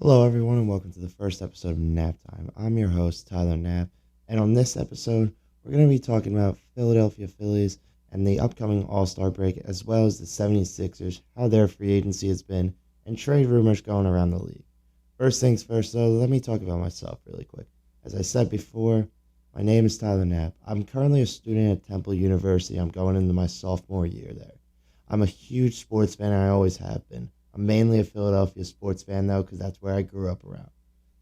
Hello, everyone, and welcome to the first episode of Nap Time. I'm your host, Tyler Knapp, and on this episode, we're going to be talking about Philadelphia Phillies and the upcoming All Star break, as well as the 76ers, how their free agency has been, and trade rumors going around the league. First things first, though, let me talk about myself really quick. As I said before, my name is Tyler Knapp. I'm currently a student at Temple University. I'm going into my sophomore year there. I'm a huge sports fan, and I always have been. I'm mainly a Philadelphia sports fan, though, because that's where I grew up around.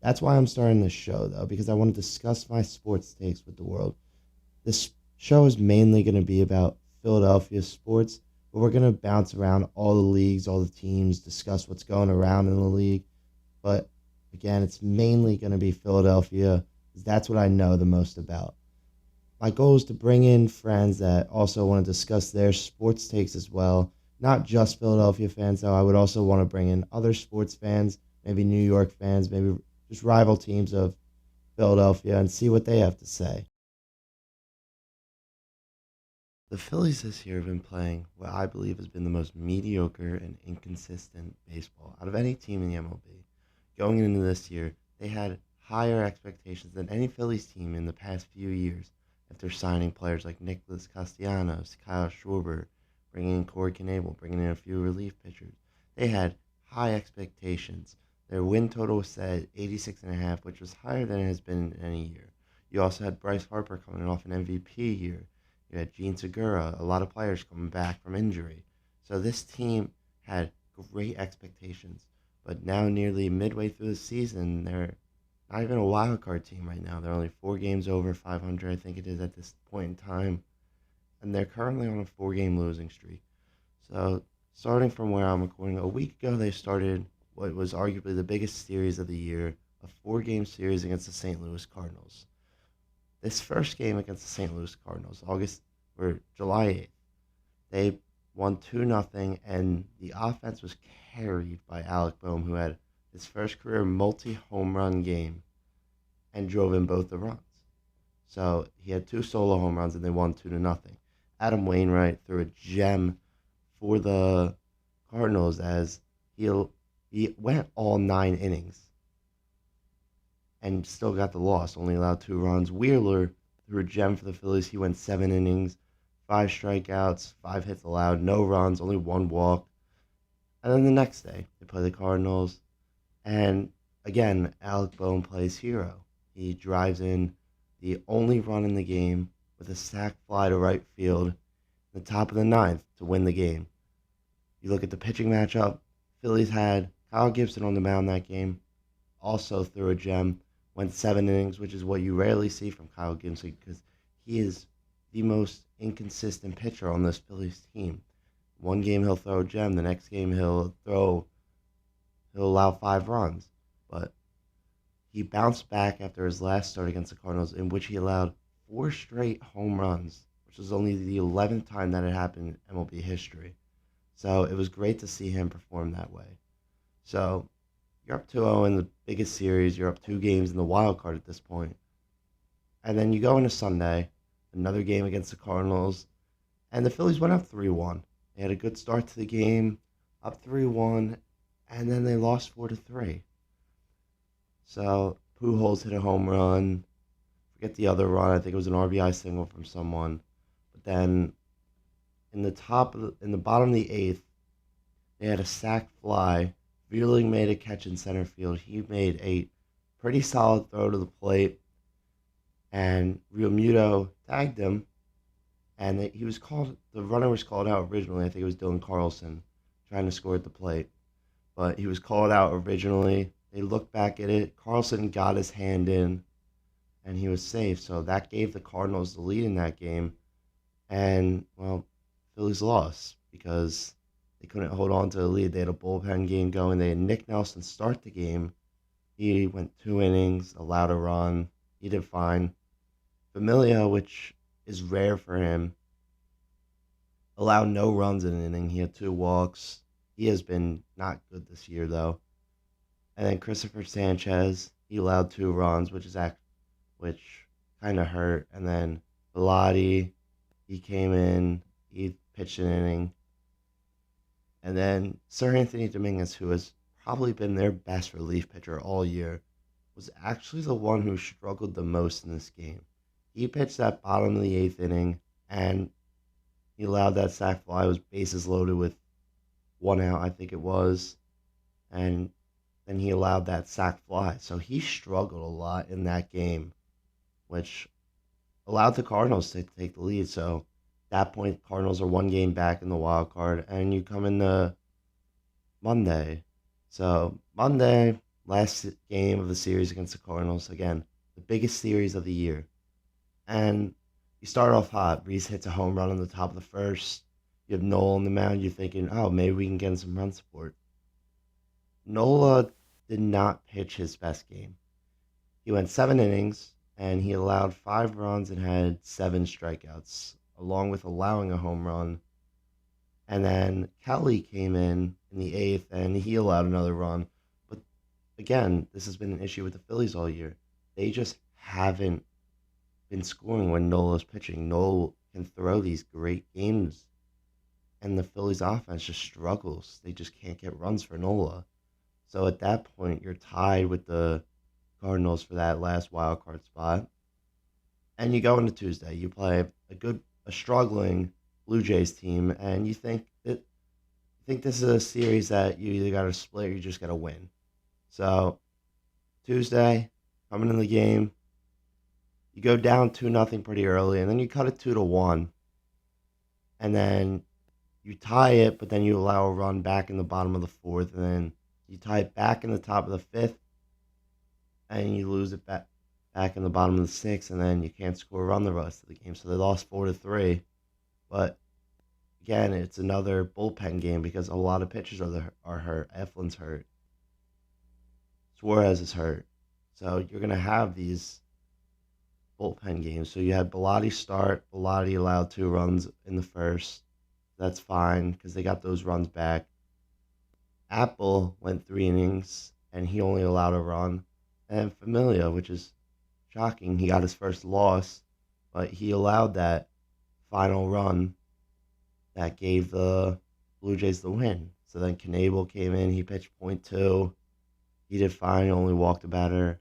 That's why I'm starting this show, though, because I want to discuss my sports takes with the world. This show is mainly going to be about Philadelphia sports, but we're going to bounce around all the leagues, all the teams, discuss what's going around in the league. But again, it's mainly going to be Philadelphia, because that's what I know the most about. My goal is to bring in friends that also want to discuss their sports takes as well. Not just Philadelphia fans, though. I would also want to bring in other sports fans, maybe New York fans, maybe just rival teams of Philadelphia, and see what they have to say. The Phillies this year have been playing what I believe has been the most mediocre and inconsistent baseball out of any team in the MLB. Going into this year, they had higher expectations than any Phillies team in the past few years after signing players like Nicholas Castellanos, Kyle Schwarber, bringing in Corey Knable, bringing in a few relief pitchers. They had high expectations. Their win total was set at 86.5, which was higher than it has been in any year. You also had Bryce Harper coming off an MVP year. You had Gene Segura, a lot of players coming back from injury. So this team had great expectations. But now, nearly midway through the season, they're not even a wild card team right now. They're only 4 games over 500, I think it is at this point in time. And they're currently on a 4 game losing streak. So, starting from where I'm recording, a week ago they started what was arguably the biggest series of the year, a 4 game series against the St. Louis Cardinals. This first game against the St. Louis Cardinals, July 8th, they won 2-0, and the offense was carried by Alec Boehm, who had his first career multi-home run game and drove in both the runs. So he had 2 solo home runs, and they won 2-0. Adam Wainwright threw a gem for the Cardinals as he went all 9 innings and still got the loss, only allowed 2 runs. Wheeler threw a gem for the Phillies. He went 7 innings, 5 strikeouts, 5 hits allowed, no runs, only 1 walk. And then the next day, they play the Cardinals, and again, Alec Boehm plays hero. He drives in the only run in the game with a sac fly to right field in the top of the ninth to win the game. You look at the pitching matchup, Phillies had Kyle Gibson on the mound that game, also threw a gem, went 7 innings, which is what you rarely see from Kyle Gibson because he is the most inconsistent pitcher on this Phillies team. One game he'll throw a gem, the next game he'll allow 5 runs. But he bounced back after his last start against the Cardinals, in which he allowed 4 straight home runs, which was only the 11th time that had happened in MLB history. So it was great to see him perform that way. So you're up 2-0 in the biggest series. You're up 2 games in the wild card at this point. And then you go into Sunday, another game against the Cardinals, and the Phillies went up 3-1. They had a good start to the game, up 3-1, and then they lost 4-3. So Pujols hit a home run. Forget the other run. I think it was an RBI single from someone. But then in the bottom of the eighth, they had a sac fly. Veerling made a catch in center field. He made a pretty solid throw to the plate, and Real Muto tagged him, and he was called. The runner was called out originally. I think it was Dylan Carlson trying to score at the plate, but he was called out originally. They looked back at it. Carlson got his hand in, and he was safe. So that gave the Cardinals the lead in that game. And, well, Phillies lost because they couldn't hold on to the lead. They had a bullpen game going. They had Nick Nelson start the game. He went 2 innings, allowed a run. He did fine. Familia, which is rare for him, allowed no runs in an inning. He had 2 walks. He has been not good this year, though. And then Christopher Sanchez, he allowed 2 runs, which kind of hurt. And then Bellotti, he came in, he pitched an inning. And then Sir Anthony Dominguez, who has probably been their best relief pitcher all year, was actually the one who struggled the most in this game. He pitched that bottom of the eighth inning, and he allowed that sac fly. It was bases loaded with one out, I think it was, and then he allowed that sac fly. So he struggled a lot in that game, which allowed the Cardinals to take the lead. So at that point, Cardinals are one game back in the wild card, and you come into Monday. So Monday, last game of the series against the Cardinals, again, the biggest series of the year. And you start off hot. Reese hits a home run on the top of the first. You have Nola on the mound. You're thinking, oh, maybe we can get some run support. Nola did not pitch his best game. He went 7 innings, and he allowed 5 runs and had 7 strikeouts, along with allowing a home run. And then Kelly came in the eighth, and he allowed another run. But again, this has been an issue with the Phillies all year. They just haven't been scoring when Nola's pitching. Nola can throw these great games, and the Phillies offense just struggles. They just can't get runs for Nola. So at that point, you're tied with the Cardinals for that last wild card spot. And you go into Tuesday. You play a struggling Blue Jays team, and you think this is a series that you either got to split or you just got to win. So Tuesday, coming in the game, you go down 2-0 pretty early, and then you cut it 2-1, and then you tie it, but then you allow a run back in the bottom of the fourth, and then you tie it back in the top of the fifth, and you lose it back in the bottom of the sixth, and then you can't score a run the rest of the game. So they lost 4-3, but again, it's another bullpen game because a lot of pitchers are hurt. Eflin's hurt. Suarez is hurt. So you're going to have these bullpen games. So you had Bilotti start. Bilotti allowed 2 runs in the first. That's fine because they got those runs back. Apple went 3 innings, and he only allowed a run. And Familia, which is shocking, he got his first loss, but he allowed that final run that gave the Blue Jays the win. So then Knapp came in. He pitched .2. He did fine. Only walked a batter.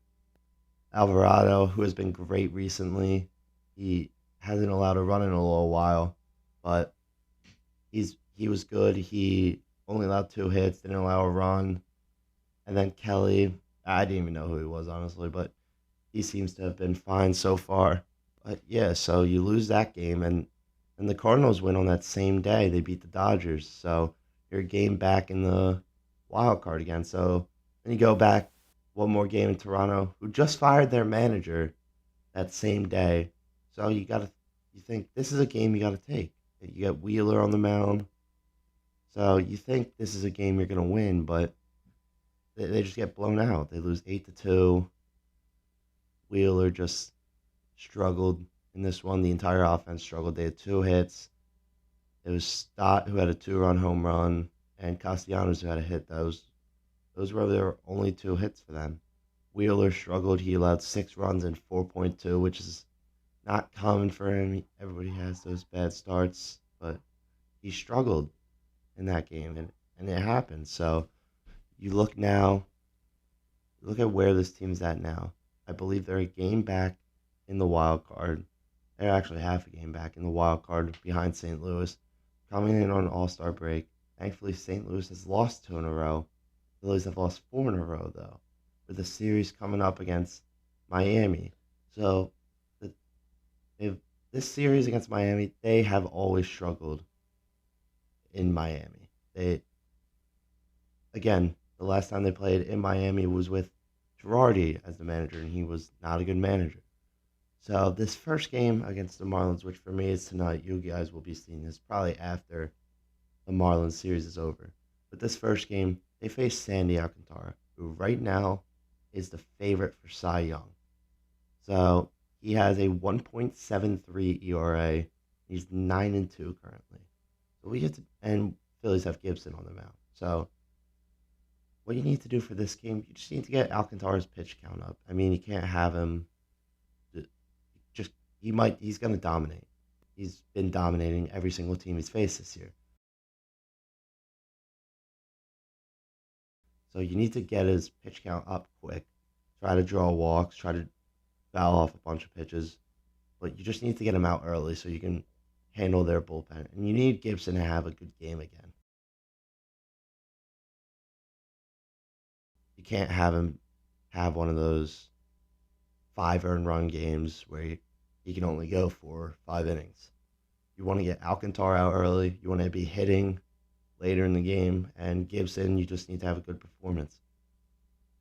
Alvarado, who has been great recently, he hasn't allowed a run in a little while, but he was good. He only allowed 2 hits, didn't allow a run. And then Kelly, I didn't even know who he was, honestly, but he seems to have been fine so far. But yeah, so you lose that game, and the Cardinals win on that same day. They beat the Dodgers. So you're a game back in the wild card again. So then you go back one more game in Toronto, who just fired their manager that same day. So you think this is a game you got to take. You got Wheeler on the mound. So you think this is a game you're going to win, but they just get blown out. They lose 8-2. Wheeler just struggled in this one. The entire offense struggled. They had 2 hits. It was Stott who had a 2-run home run, and Castellanos who had a hit. Those were their only 2 hits for them. Wheeler struggled. He allowed 6 runs and 4.2, which is not common for him. Everybody has those bad starts, but he struggled in that game, and it happened. So you look at where this team's at now. I believe they're a game back in the wild card. They're actually half a game back in the wild card behind St. Louis, coming in on an All-Star break. Thankfully, St. Louis has lost 2 in a row. The Phillies have lost 4 in a row, though, with the series coming up against Miami. So if this series against Miami, they have always struggled in Miami. Again, the last time they played in Miami was with Girardi as the manager, and he was not a good manager. So this first game against the Marlins, which for me is tonight, you guys will be seeing this probably after the Marlins series is over. But this first game, they face Sandy Alcantara, who right now is the favorite for Cy Young. So he has a 1.73 ERA. He's 9-2 currently. So and Phillies have Gibson on the mound. So what you need to do for this game, you just need to get Alcantara's pitch count up. I mean, you can't have him he's going to dominate. He's been dominating every single team he's faced this year. So you need to get his pitch count up quick. Try to draw walks, try to foul off a bunch of pitches, but you just need to get him out early so you can handle their bullpen. And you need Gibson to have a good game again. You can't have him have one of those 5 earned run games where he can only go for 5 innings. You want to get Alcantara out early. You want to be hitting later in the game. And Gibson, you just need to have a good performance.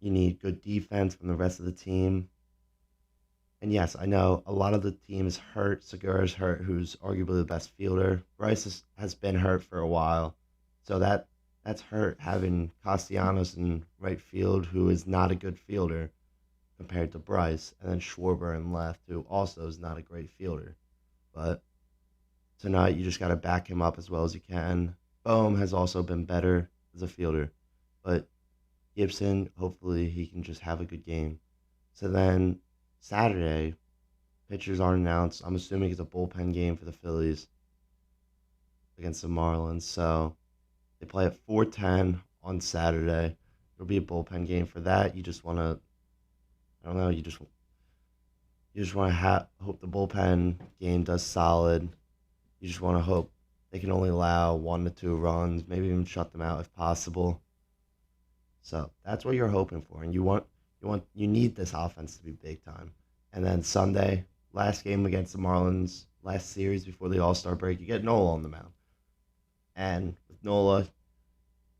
You need good defense from the rest of the team. And yes, I know a lot of the team is hurt. Segura's hurt, who's arguably the best fielder. Bryce has been hurt for a while. So that's hurt having Castellanos in right field, who is not a good fielder compared to Bryce, and then Schwarber in left, who also is not a great fielder. But tonight, you just got to back him up as well as you can. Bohm has also been better as a fielder, but Gibson, hopefully, he can just have a good game. So then Saturday, pitchers aren't announced. I'm assuming it's a bullpen game for the Phillies against the Marlins. So they play at 4:10 on Saturday. It'll be a bullpen game for that. You just want to, I don't know, you just want to hope the bullpen game does solid. You just want to hope they can only allow 1 to 2 runs, maybe even shut them out if possible. So that's what you're hoping for, and you need this offense to be big time. And then Sunday, last game against the Marlins, last series before the All Star break, you get Nola on the mound. And with Nola,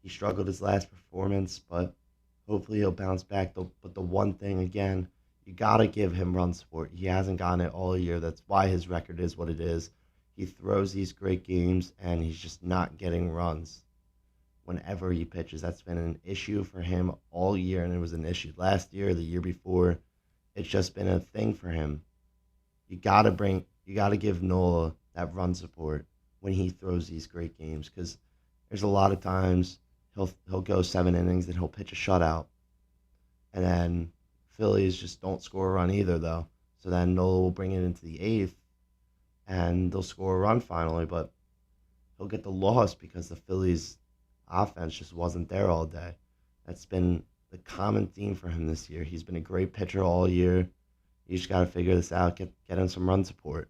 he struggled his last performance, but hopefully he'll bounce back. But the one thing again, you gotta give him run support. He hasn't gotten it all year. That's why his record is what it is. He throws these great games, and he's just not getting runs whenever he pitches. That's been an issue for him all year, and it was an issue last year, the year before. It's just been a thing for him. You gotta give Nola that run support when he throws these great games, because there's a lot of times he'll go 7 innings and he'll pitch a shutout, and then Phillies just don't score a run either though. So then Nola will bring it into the eighth, and they'll score a run finally, but he'll get the loss because the Phillies offense just wasn't there all day. That's been the common theme for him this year. He's been a great pitcher all year. You just got to figure this out, get him some run support.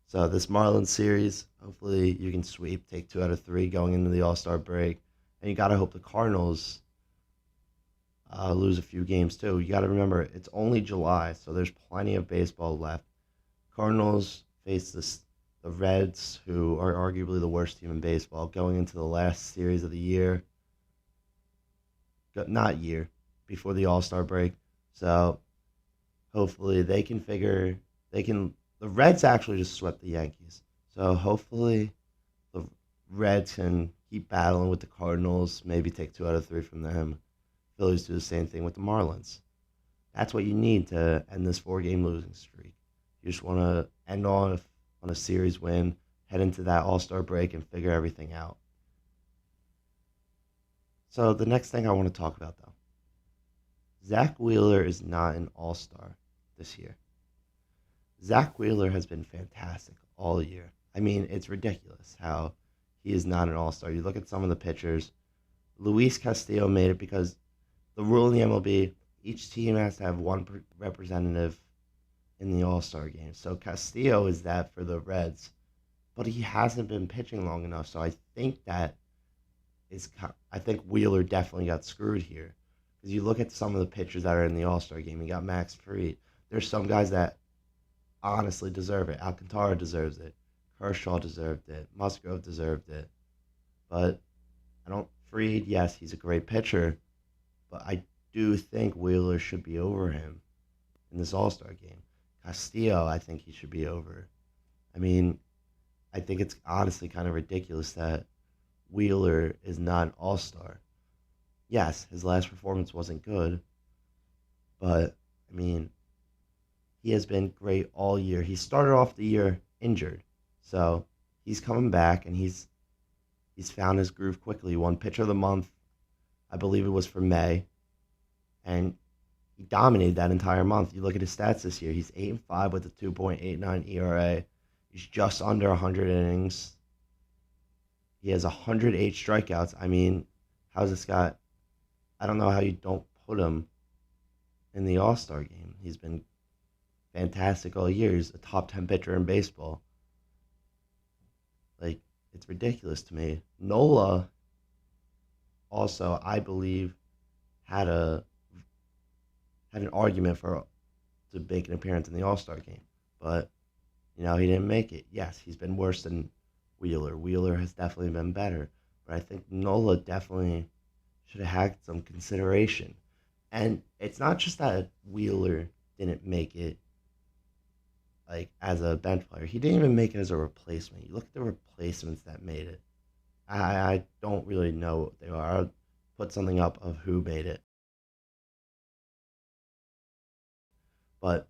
So this Marlins series, hopefully you can sweep, take 2 out of 3 going into the All-Star break. And you got to hope the Cardinals lose a few games too. You got to remember, it's only July, so there's plenty of baseball left. Cardinals face the Reds, who are arguably the worst team in baseball, going into the last series of the year. Not year, before the All-Star break. So hopefully the Reds actually just swept the Yankees. So hopefully the Reds can keep battling with the Cardinals, maybe take 2 out of 3 from them. Phillies do the same thing with the Marlins. That's what you need to end this 4-game losing streak. You just want to end on a series win, head into that All-Star break, and figure everything out. So the next thing I want to talk about, though, Zach Wheeler is not an All-Star this year. Zach Wheeler has been fantastic all year. I mean, it's ridiculous how he is not an All-Star. You look at some of the pitchers. Luis Castillo made it because the rule in the MLB, each team has to have one representative in the All-Star game. So Castillo is that for the Reds, but he hasn't been pitching long enough. So I think Wheeler definitely got screwed here. Because you look at some of the pitchers that are in the All-Star game. You got Max Fried. There's some guys that honestly deserve it. Alcantara deserves it. Kershaw deserved it. Musgrove deserved it. But Fried, yes, he's a great pitcher, but I do think Wheeler should be over him in this All-Star game. Castillo, I think he should be over. I mean, I think it's honestly kind of ridiculous that Wheeler is not an All-Star. Yes, his last performance wasn't good, but, I mean, he has been great all year. He started off the year injured, so he's coming back, and he's found his groove quickly. He won Pitcher of the Month, I believe it was for May, and he dominated that entire month. You look at his stats this year. He's 8-5 with a 2.89 ERA. He's just under 100 innings. He has 108 strikeouts. I mean, how's this guy? I don't know how you don't put him in the All Star game. He's been fantastic all year. He's a top 10 pitcher in baseball. Like, it's ridiculous to me. Nola also, I believe, had a had an argument for to make an appearance in the All Star game, but he didn't make it. Yes, he's been worse than Wheeler. Wheeler has definitely been better, but I think Nola definitely should have had some consideration. And it's not just that Wheeler didn't make it like as a bench player. He didn't even make it as a replacement. You look at the replacements that made it. I don't really know what they are. I'll put something up of who made it. But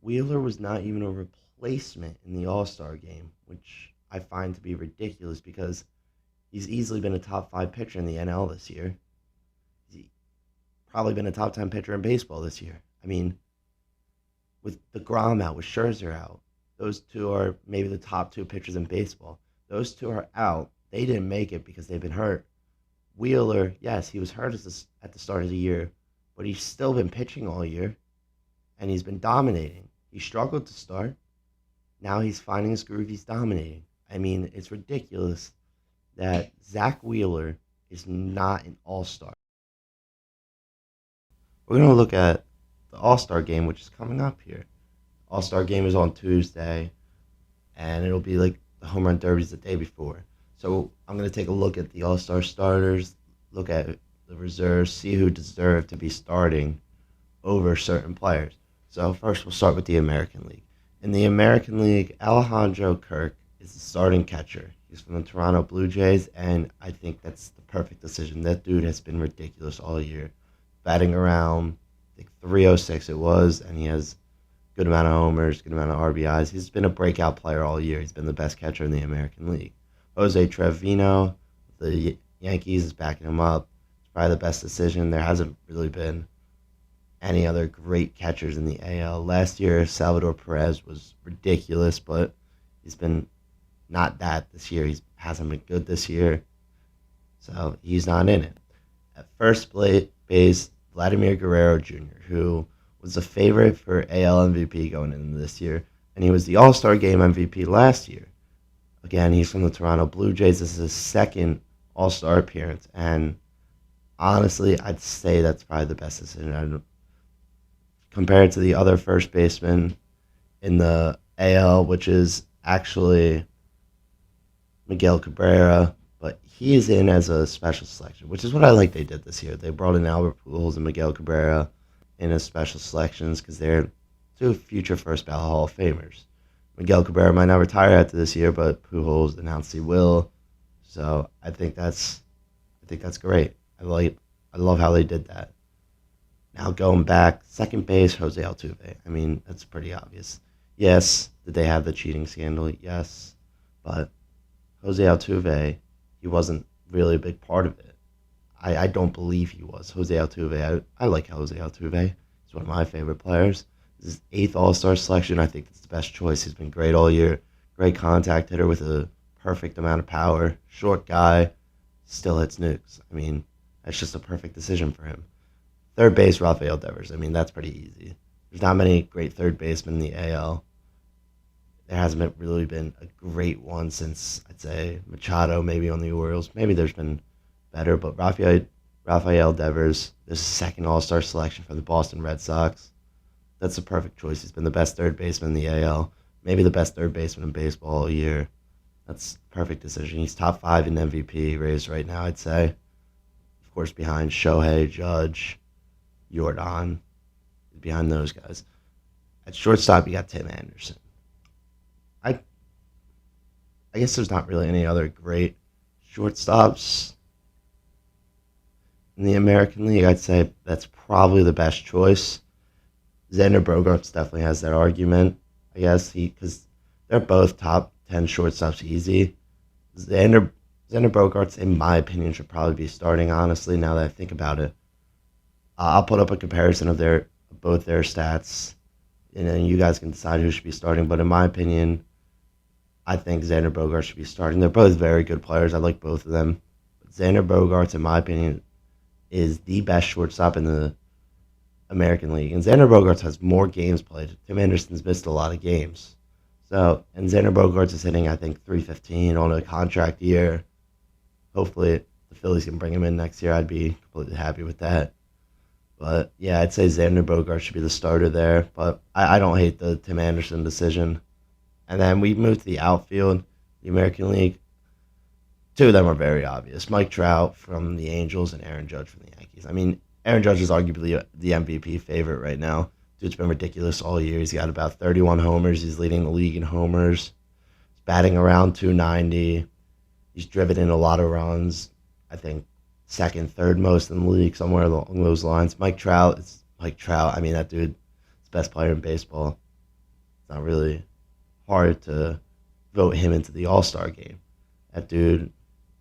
Wheeler was not even a replacement in the All Star game, which I find to be ridiculous because he's easily been a top five pitcher in the NL this year. He's probably been a top 10 pitcher in baseball this year. I mean, with DeGrom out, with Scherzer out, those two are maybe the top two pitchers in baseball. Those two are out. They didn't make it because they've been hurt. Wheeler, yes, he was hurt at the start of the year, but he's still been pitching all year, and he's been dominating. He struggled to start. Now he's finding his groove. He's dominating. I mean, it's ridiculous that Zach Wheeler is not an all-star. We're going to look at the All-Star game, which is coming up here. All-Star game is on Tuesday, and it'll be like the home run derbies the day before. So I'm going to take a look at the All-Star starters, look at the reserves, see who deserve to be starting over certain players. So first we'll start with the American League. In the American League, Alejandro Kirk is the starting catcher. He's from the Toronto Blue Jays, and I think that's the perfect decision. That dude has been ridiculous all year. Batting around, I think 306 it was, and he has good amount of homers, good amount of RBIs. He's been a breakout player all year. He's been the best catcher in the American League. Jose Trevino, the Yankees, is backing him up. It's probably the best decision. There hasn't really been any other great catchers in the AL. Last year, Salvador Perez was ridiculous, but he's been not that this year. He hasn't been good this year, so he's not in it. At first base, Vladimir Guerrero Jr., who was a favorite for AL MVP going into this year, and he was the All-Star Game MVP last year. Again, he's from the Toronto Blue Jays. This is his second All-Star appearance, and honestly, I'd say that's probably the best decision. Compared to the other first baseman in the AL, which is actually Miguel Cabrera, but he is in as a special selection, which is what I like they did this year. They brought in Albert Pujols and Miguel Cabrera in as special selections because they're two future first ballot Hall of Famers. Miguel Cabrera might not retire after this year, but Pujols announced he will. So I think that's great. I love how they did that. Now going back, second base, Jose Altuve. I mean, that's pretty obvious. Yes, did they have the cheating scandal? Yes, but Jose Altuve, he wasn't really a big part of it. I don't believe he was. Jose Altuve, I like Jose Altuve. He's one of my favorite players. This is his eighth All-Star selection. I think it's the best choice. He's been great all year. Great contact hitter with a perfect amount of power. Short guy, still hits nukes. I mean, that's just a perfect decision for him. Third base, Rafael Devers. I mean, that's pretty easy. There's not many great third basemen in the AL. There hasn't really been a great one since, I'd say, Machado, maybe on the Orioles. Maybe there's been better, but Rafael Devers, this is second All-Star selection for the Boston Red Sox. That's a perfect choice. He's been the best third baseman in the AL, maybe the best third baseman in baseball all year. That's a perfect decision. He's top 5 in MVP race right now, I'd say. Of course, behind Shohei, Judge, Jordan, behind those guys. At shortstop, you got Tim Anderson. I guess there's not really any other great shortstops in the American League. I'd say that's probably the best choice. Xander Bogaerts definitely has that argument, I guess, because they're both top 10 shortstops easy. Xander Bogaerts, in my opinion, should probably be starting, honestly, now that I think about it. I'll put up a comparison of both their stats, and then you guys can decide who should be starting. But in my opinion, I think Xander Bogaerts should be starting. They're both very good players. I like both of them. But Xander Bogaerts, in my opinion, is the best shortstop in the American League, and Xander Bogaerts has more games played. Tim Anderson's missed a lot of games. So, and Xander Bogaerts is hitting, I think, 315 on a contract year. Hopefully, the Phillies can bring him in next year. I'd be completely happy with that. But yeah, I'd say Xander Bogaerts should be the starter there. But I don't hate the Tim Anderson decision. And then we moved to the outfield, the American League. Two of them are very obvious: Mike Trout from the Angels and Aaron Judge from the Yankees. I mean, Aaron Judge is arguably the MVP favorite right now. Dude's been ridiculous all year. He's got about 31 homers. He's leading the league in homers. He's batting around 290. He's driven in a lot of runs. I think second, third most in the league, somewhere along those lines. Mike Trout is Mike Trout. I mean, that dude is the best player in baseball. It's not really hard to vote him into the All Star game. That dude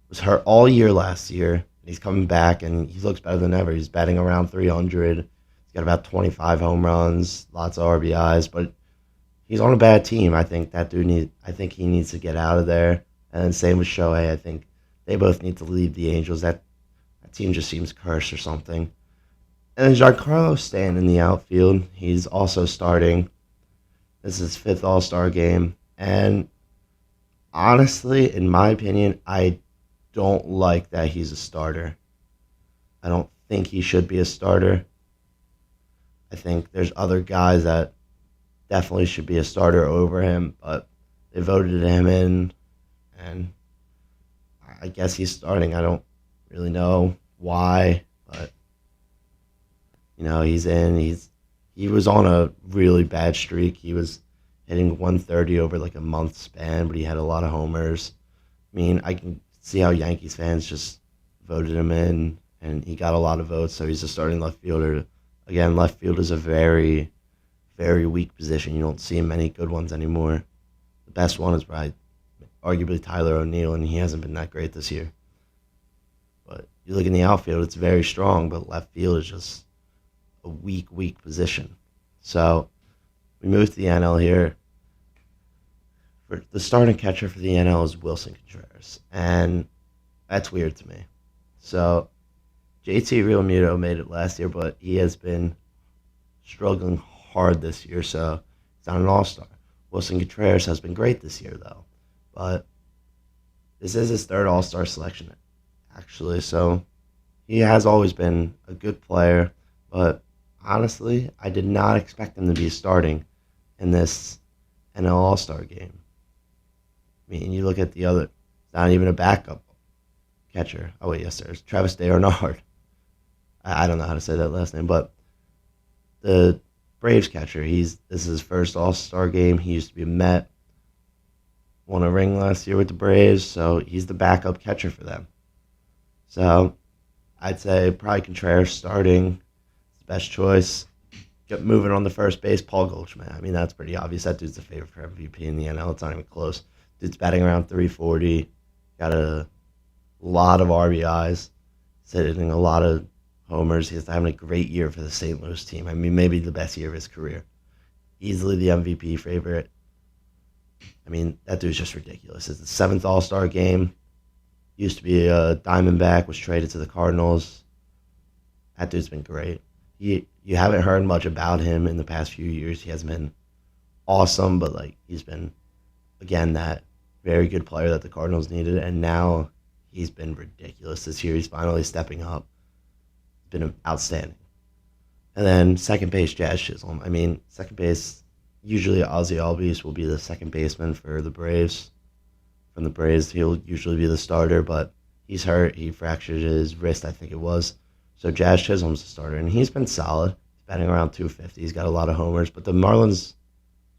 was hurt all year last year. He's coming back and he looks better than ever. He's batting around 300. He's got about 25 home runs, lots of RBIs, but he's on a bad team. I think he needs to get out of there. And then same with Shohei. I think they both need to leave the Angels. That team just seems cursed or something. And then Giancarlo Stanton in the outfield. He's also starting. This is his fifth All Star game. And honestly, in my opinion, I don't like that he's a starter. I don't think he should be a starter. I think there's other guys that definitely should be a starter over him, but they voted him in, and I guess he's starting. I don't really know why, but he's in. He was on a really bad streak. He was hitting 130 over like a month span, but he had a lot of homers. I mean, I can see how Yankees fans just voted him in, and he got a lot of votes, so he's a starting left fielder. Again, left field is a very, very weak position. You don't see many good ones anymore. The best one is probably arguably Tyler O'Neill, and he hasn't been that great this year. But you look in the outfield, it's very strong, but left field is just a weak, weak position. So we move to the NL here. For the starting catcher for the NL is Wilson Contreras, and that's weird to me. So JT Realmuto made it last year, but he has been struggling hard this year, so he's not an all-star. Wilson Contreras has been great this year, though, but this is his third all-star selection, actually, so he has always been a good player, but honestly, I did not expect him to be starting in this NL All-Star game. I mean, you look at the other, not even a backup catcher. Oh, wait, yes, there's Travis DeArnard. I don't know how to say that last name, but the Braves catcher, this is his first All-Star game. He used to be a Met, won a ring last year with the Braves, so he's the backup catcher for them. So I'd say probably Contreras starting, best choice. Get moving on the first base, Paul Goldschmidt. I mean, that's pretty obvious. That dude's the favorite for MVP in the NL. It's not even close. Dude's batting around 340. Got a lot of RBIs. He's hitting a lot of homers. He's having a great year for the St. Louis team. I mean, maybe the best year of his career. Easily the MVP favorite. I mean, that dude's just ridiculous. It's the seventh All-Star game. Used to be a Diamondback, was traded to the Cardinals. That dude's been great. You haven't heard much about him in the past few years. He hasn't been awesome, but he's been, again, that very good player that the Cardinals needed, and now he's been ridiculous this year. He's finally stepping up. It's been outstanding. And then second base, Jazz Chisholm. I mean, second base, usually Ozzie Albies will be the second baseman for the Braves. From the Braves, he'll usually be the starter, but he's hurt. He fractured his wrist, I think it was. So Jazz Chisholm's the starter, and he's been solid. He's batting around 250. He's got a lot of homers, but most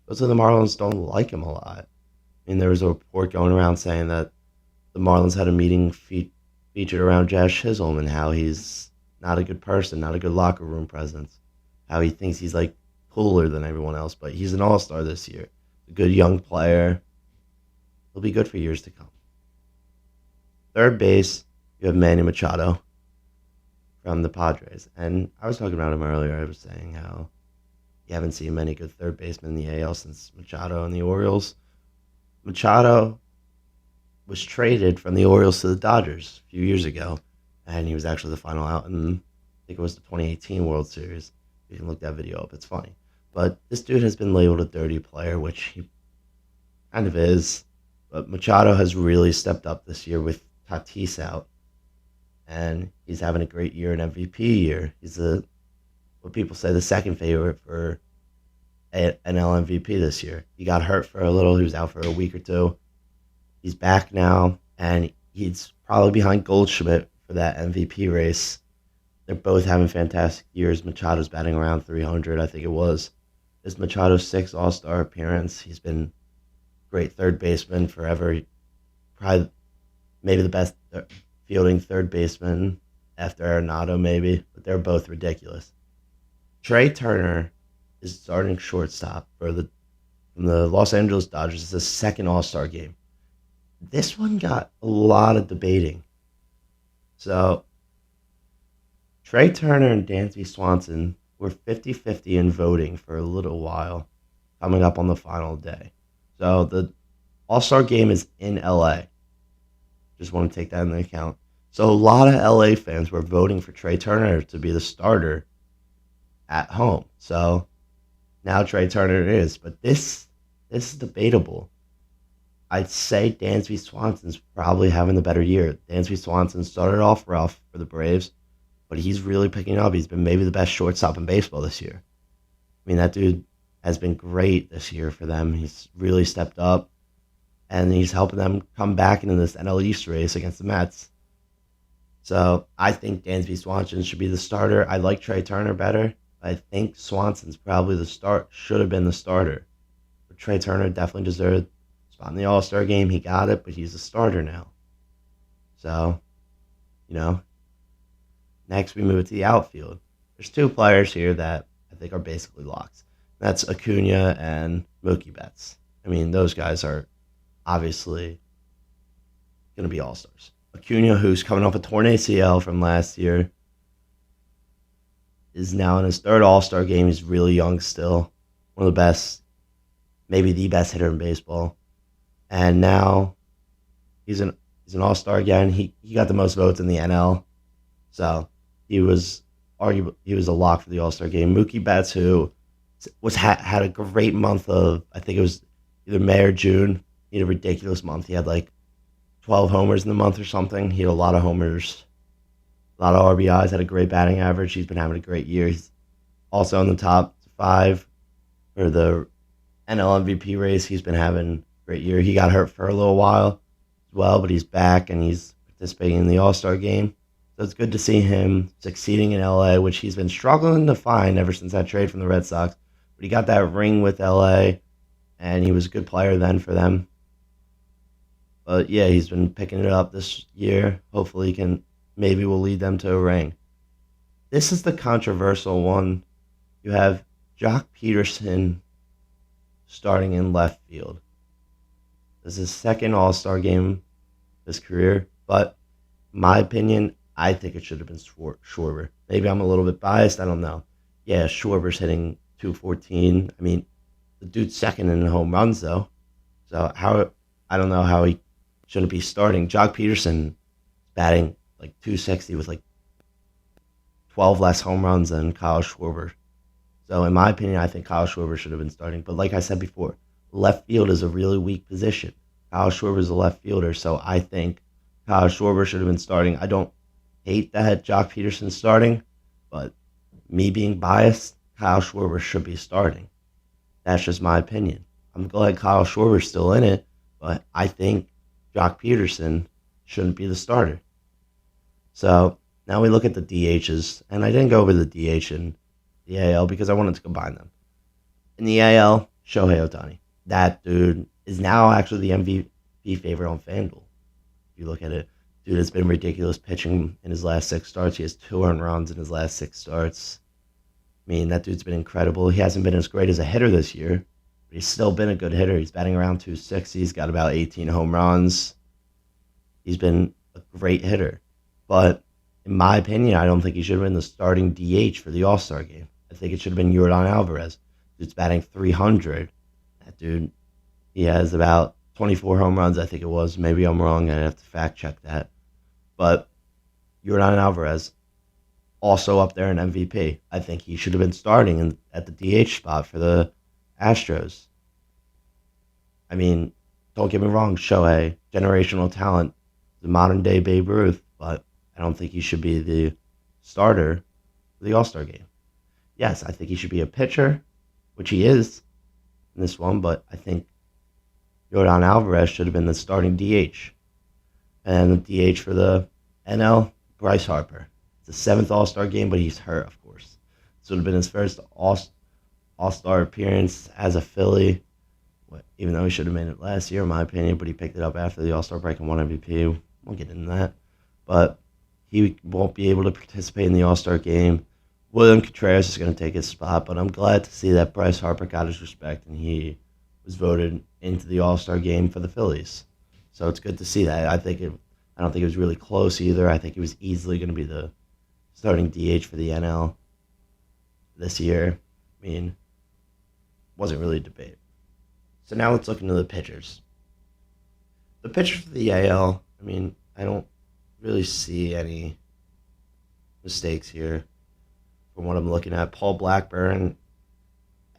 of the Marlins don't like him a lot. I mean, there was a report going around saying that the Marlins had a meeting featured around Jazz Chisholm and how he's not a good person, not a good locker room presence, how he thinks he's cooler than everyone else, but he's an all-star this year. A good young player. He'll be good for years to come. Third base, you have Manny Machado from the Padres. And I was talking about him earlier. I was saying how you haven't seen many good third basemen in the AL since Machado and the Orioles. Machado was traded from the Orioles to the Dodgers a few years ago, and he was actually the final out in, I think it was the 2018 World Series. You can look that video up. It's funny. But this dude has been labeled a dirty player, which he kind of is. But Machado has really stepped up this year with Tatis out, and he's having a great year, an MVP year. He's what people say the second favorite for NL MVP this year. He got hurt for a little. He was out for a week or two. He's back now, and he's probably behind Goldschmidt for that MVP race. They're both having fantastic years. Machado's batting around 300, I think it was. This is Machado's sixth All Star appearance. He's been great third baseman forever. Probably maybe the best fielding third baseman after Arenado, maybe, but they're both ridiculous. Trey Turner is starting shortstop from the Los Angeles Dodgers. It's the second All Star game. This one got a lot of debating. So Trey Turner and Dansby Swanson were 50-50 in voting for a little while, coming up on the final day. So the All Star game is in LA. Just want to take that into account. So a lot of LA fans were voting for Trey Turner to be the starter at home. So now Trey Turner is. But this is debatable. I'd say Dansby Swanson's probably having the better year. Dansby Swanson started off rough for the Braves, but he's really picking up. He's been maybe the best shortstop in baseball this year. I mean, that dude has been great this year for them. He's really stepped up, and he's helping them come back into this NL East race against the Mets. So I think Dansby Swanson should be the starter. I like Trey Turner better. I think Swanson's probably should have been the starter. But Trey Turner definitely deserved a spot in the All Star game. He got it, but he's a starter now. So, next we move to the outfield. There's two players here that I think are basically locks. That's Acuna and Mookie Betts. I mean, those guys are obviously going to be all-stars. Acuna, who's coming off a torn ACL from last year, is now in his third All-Star game. He's really young still. One of the best, maybe the best hitter in baseball. And now he's an All-Star again. He got the most votes in the NL. So he was a lock for the All-Star game. Mookie Betts, who had a great month of, I think it was either May or June. He had a ridiculous month. He had like 12 homers in the month or something. He had a lot of homers, a lot of RBIs, had a great batting average. He's been having a great year. He's also in the top 5 for the NL MVP race. He's been having a great year. He got hurt for a little while as well, but he's back and he's participating in the All-Star game. So it's good to see him succeeding in LA, which he's been struggling to find ever since that trade from the Red Sox. But he got that ring with LA, and he was a good player then for them. But yeah, he's been picking it up this year. Hopefully maybe will lead them to a ring. This is the controversial one. You have Jock Peterson starting in left field. This is his second All-Star game of his career, but in my opinion, I think it should have been Schwarber. Maybe I'm a little bit biased. I don't know. Yeah, Schwarber's hitting 214. I mean, the dude's second in home runs, though. So I don't know how he shouldn't be starting. Jock Peterson batting like 260 with like 12 less home runs than Kyle Schwarber. So in my opinion, I think Kyle Schwarber should have been starting. But like I said before, left field is a really weak position. Kyle Schwarber is a left fielder, so I think Kyle Schwarber should have been starting. I don't hate that Jock Peterson's starting, but me being biased, Kyle Schwarber should be starting. That's just my opinion. I'm glad Kyle Schwarber's still in it, but I think Jock Peterson shouldn't be the starter. So now we look at the DHs, and I didn't go over the DH in the AL because I wanted to combine them. In the AL, Shohei Ohtani. That dude is now actually the MVP favorite on FanDuel. If you look at it, dude has been ridiculous pitching in his last 6 starts. He has 2 earned runs in his last 6 starts. I mean, that dude's been incredible. He hasn't been as great as a hitter this year, but he's still been a good hitter. He's batting around 260. He's got about 18 home runs. He's been a great hitter. But in my opinion, I don't think he should have been the starting DH for the All-Star game. I think it should have been Yordan Alvarez. Dude's batting 300. That dude, he has about 24 home runs, I think it was. Maybe I'm wrong. I'd have to fact check that. But Yordan Alvarez, also up there in MVP. I think he should have been starting at the DH spot for the Astros. I mean, don't get me wrong, Shohei, generational talent, the modern day Babe Ruth, but I don't think he should be the starter for the All Star game. Yes, I think he should be a pitcher, which he is in this one, but I think Yordan Alvarez should have been the starting DH. And the DH for the NL, Bryce Harper. It's the seventh All Star game, but he's hurt, of course. This would have been his first All Star appearance as a Philly, even though he should have made it last year, in my opinion, but he picked it up after the All Star break and won MVP. We'll get into that. But he won't be able to participate in the All Star game. William Contreras is going to take his spot, but I'm glad to see that Bryce Harper got his respect and he was voted into the All Star game for the Phillies. So it's good to see that. I don't think it was really close either. I think he was easily going to be the starting DH for the NL this year. I mean, wasn't really a debate. So now let's look into the pitchers. The pitchers for the AL, I mean, I don't really see any mistakes here from what I'm looking at. Paul Blackburn,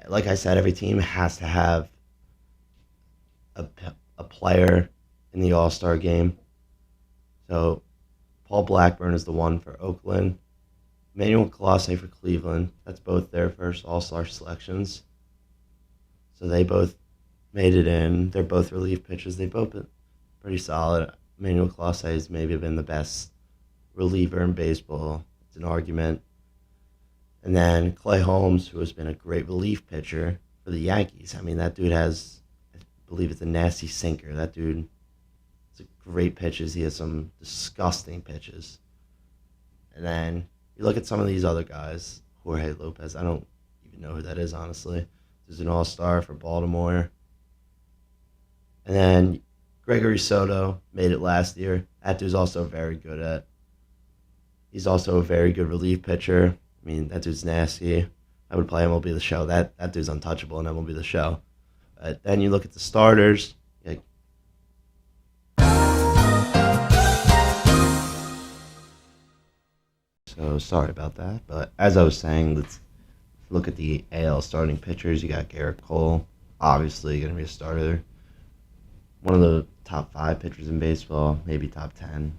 like I said, every team has to have a player in the All-Star game. So Paul Blackburn is the one for Oakland. Manuel Clase for Cleveland. That's both their first All-Star selections. So they both made it in. They're both relief pitchers. They've both been pretty solid. Manuel Clase has maybe been the best reliever in baseball. It's an argument. And then Clay Holmes, who has been a great relief pitcher for the Yankees. I mean, that dude has, I believe it's a nasty sinker. That dude has great pitches. He has some disgusting pitches. And then you look at some of these other guys. Jorge Lopez, I don't even know who that is, honestly. He's an all-star for Baltimore. And then Gregory Soto made it last year. That dude's also he's also a very good relief pitcher. I mean, that dude's nasty. I would play MLB The Show. That dude's untouchable in MLB The Show. Then you look at the starters. So sorry about that. But as I was saying, let's look at the AL starting pitchers. You got Garrett Cole, obviously going to be a starter. One of the top 5 pitchers in baseball, maybe top 10.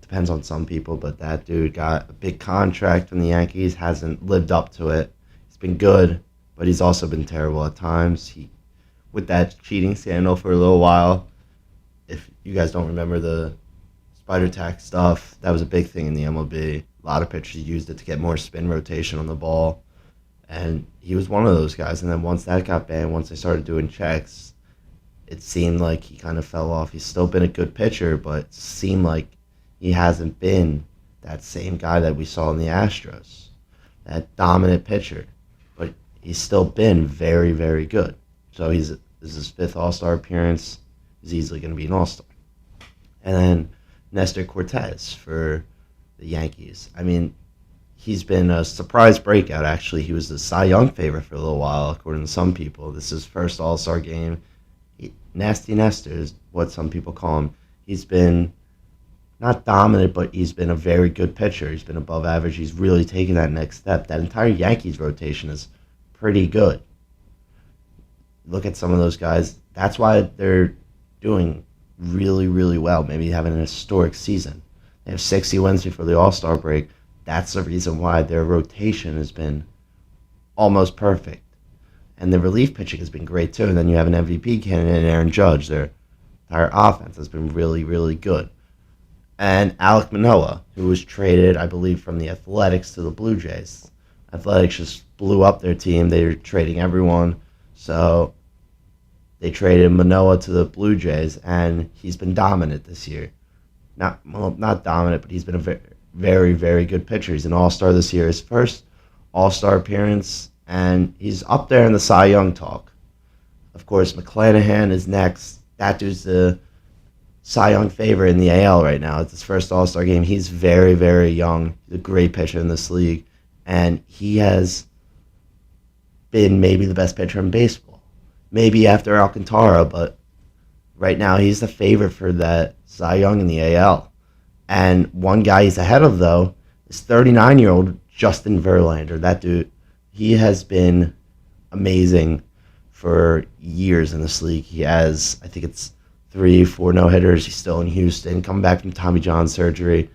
Depends on some people, but that dude got a big contract from the Yankees, hasn't lived up to it. He's been good, but he's also been terrible at times. With that cheating scandal for a little while, if you guys don't remember the spider tack stuff, that was a big thing in the MLB. A lot of pitchers used it to get more spin rotation on the ball, and he was one of those guys. And then once that got banned, once they started doing checks, it seemed like he kind of fell off. He's still been a good pitcher, but it seemed like he hasn't been that same guy that we saw in the Astros, that dominant pitcher. But he's still been very, very good. So this is his 5th All-Star appearance. He's easily going to be an All-Star. And then Nestor Cortez for the Yankees. I mean, he's been a surprise breakout, actually. He was the Cy Young favorite for a little while, according to some people. This is his first All-Star game. Nasty Nestor is what some people call him. He's been not dominant, but he's been a very good pitcher. He's been above average. He's really taken that next step. That entire Yankees rotation is pretty good. Look at some of those guys. That's why they're doing really, really well. Maybe having an historic season. They have 60 wins before the All-Star break. That's the reason why their rotation has been almost perfect. And the relief pitching has been great, too. And then you have an MVP candidate, Aaron Judge. Their entire offense has been really, really good. And Alek Manoah, who was traded, I believe, from the Athletics to the Blue Jays. Athletics just blew up their team. They were trading everyone. So they traded Manoah to the Blue Jays, and he's been dominant this year. Not dominant, but he's been a very, very, very good pitcher. He's an all-star this year. His first all-star appearance, and he's up there in the Cy Young talk. Of course, McClanahan is next. That dude's the Cy Young favorite in the AL right now. It's his first all-star game. He's very, very young. He's a great pitcher in this league, and he has been maybe the best pitcher in baseball. Maybe after Alcantara, but right now he's the favorite for that Cy Young in the AL. And one guy he's ahead of, though, is 39-year-old Justin Verlander. That dude, he has been amazing for years in this league. He has, I think it's 3, 4 no hitters. He's still in Houston, coming back from Tommy John surgery.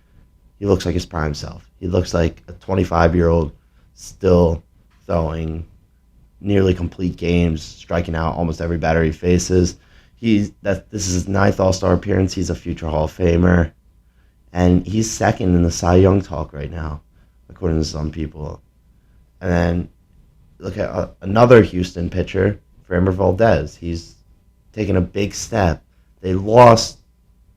He looks like his prime self. He looks like a 25-year-old still throwing nearly complete games, striking out almost every batter he faces. This is his ninth All Star appearance. He's a future Hall of Famer, and he's second in the Cy Young talk right now, according to some people. And then look at another Houston pitcher, Framber Valdez. He's taken a big step. They lost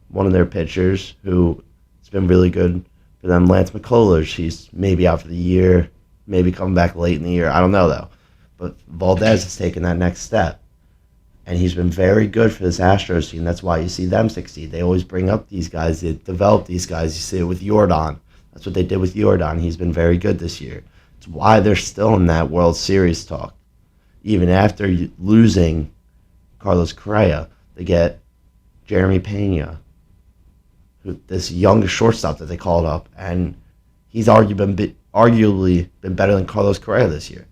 one of their pitchers who has been really good for them, Lance McCullers. He's maybe out for the year, maybe coming back late in the year. I don't know, though. But Valdez has taken that next step. And he's been very good for this Astros team. That's why you see them succeed. They always bring up these guys. They develop these guys. You see it with Jordan. That's what they did with Jordan. He's been very good this year. It's why they're still in that World Series talk. Even after losing Carlos Correa, they get Jeremy Pena, this young shortstop that they called up, and he's arguably been better than Carlos Correa this year.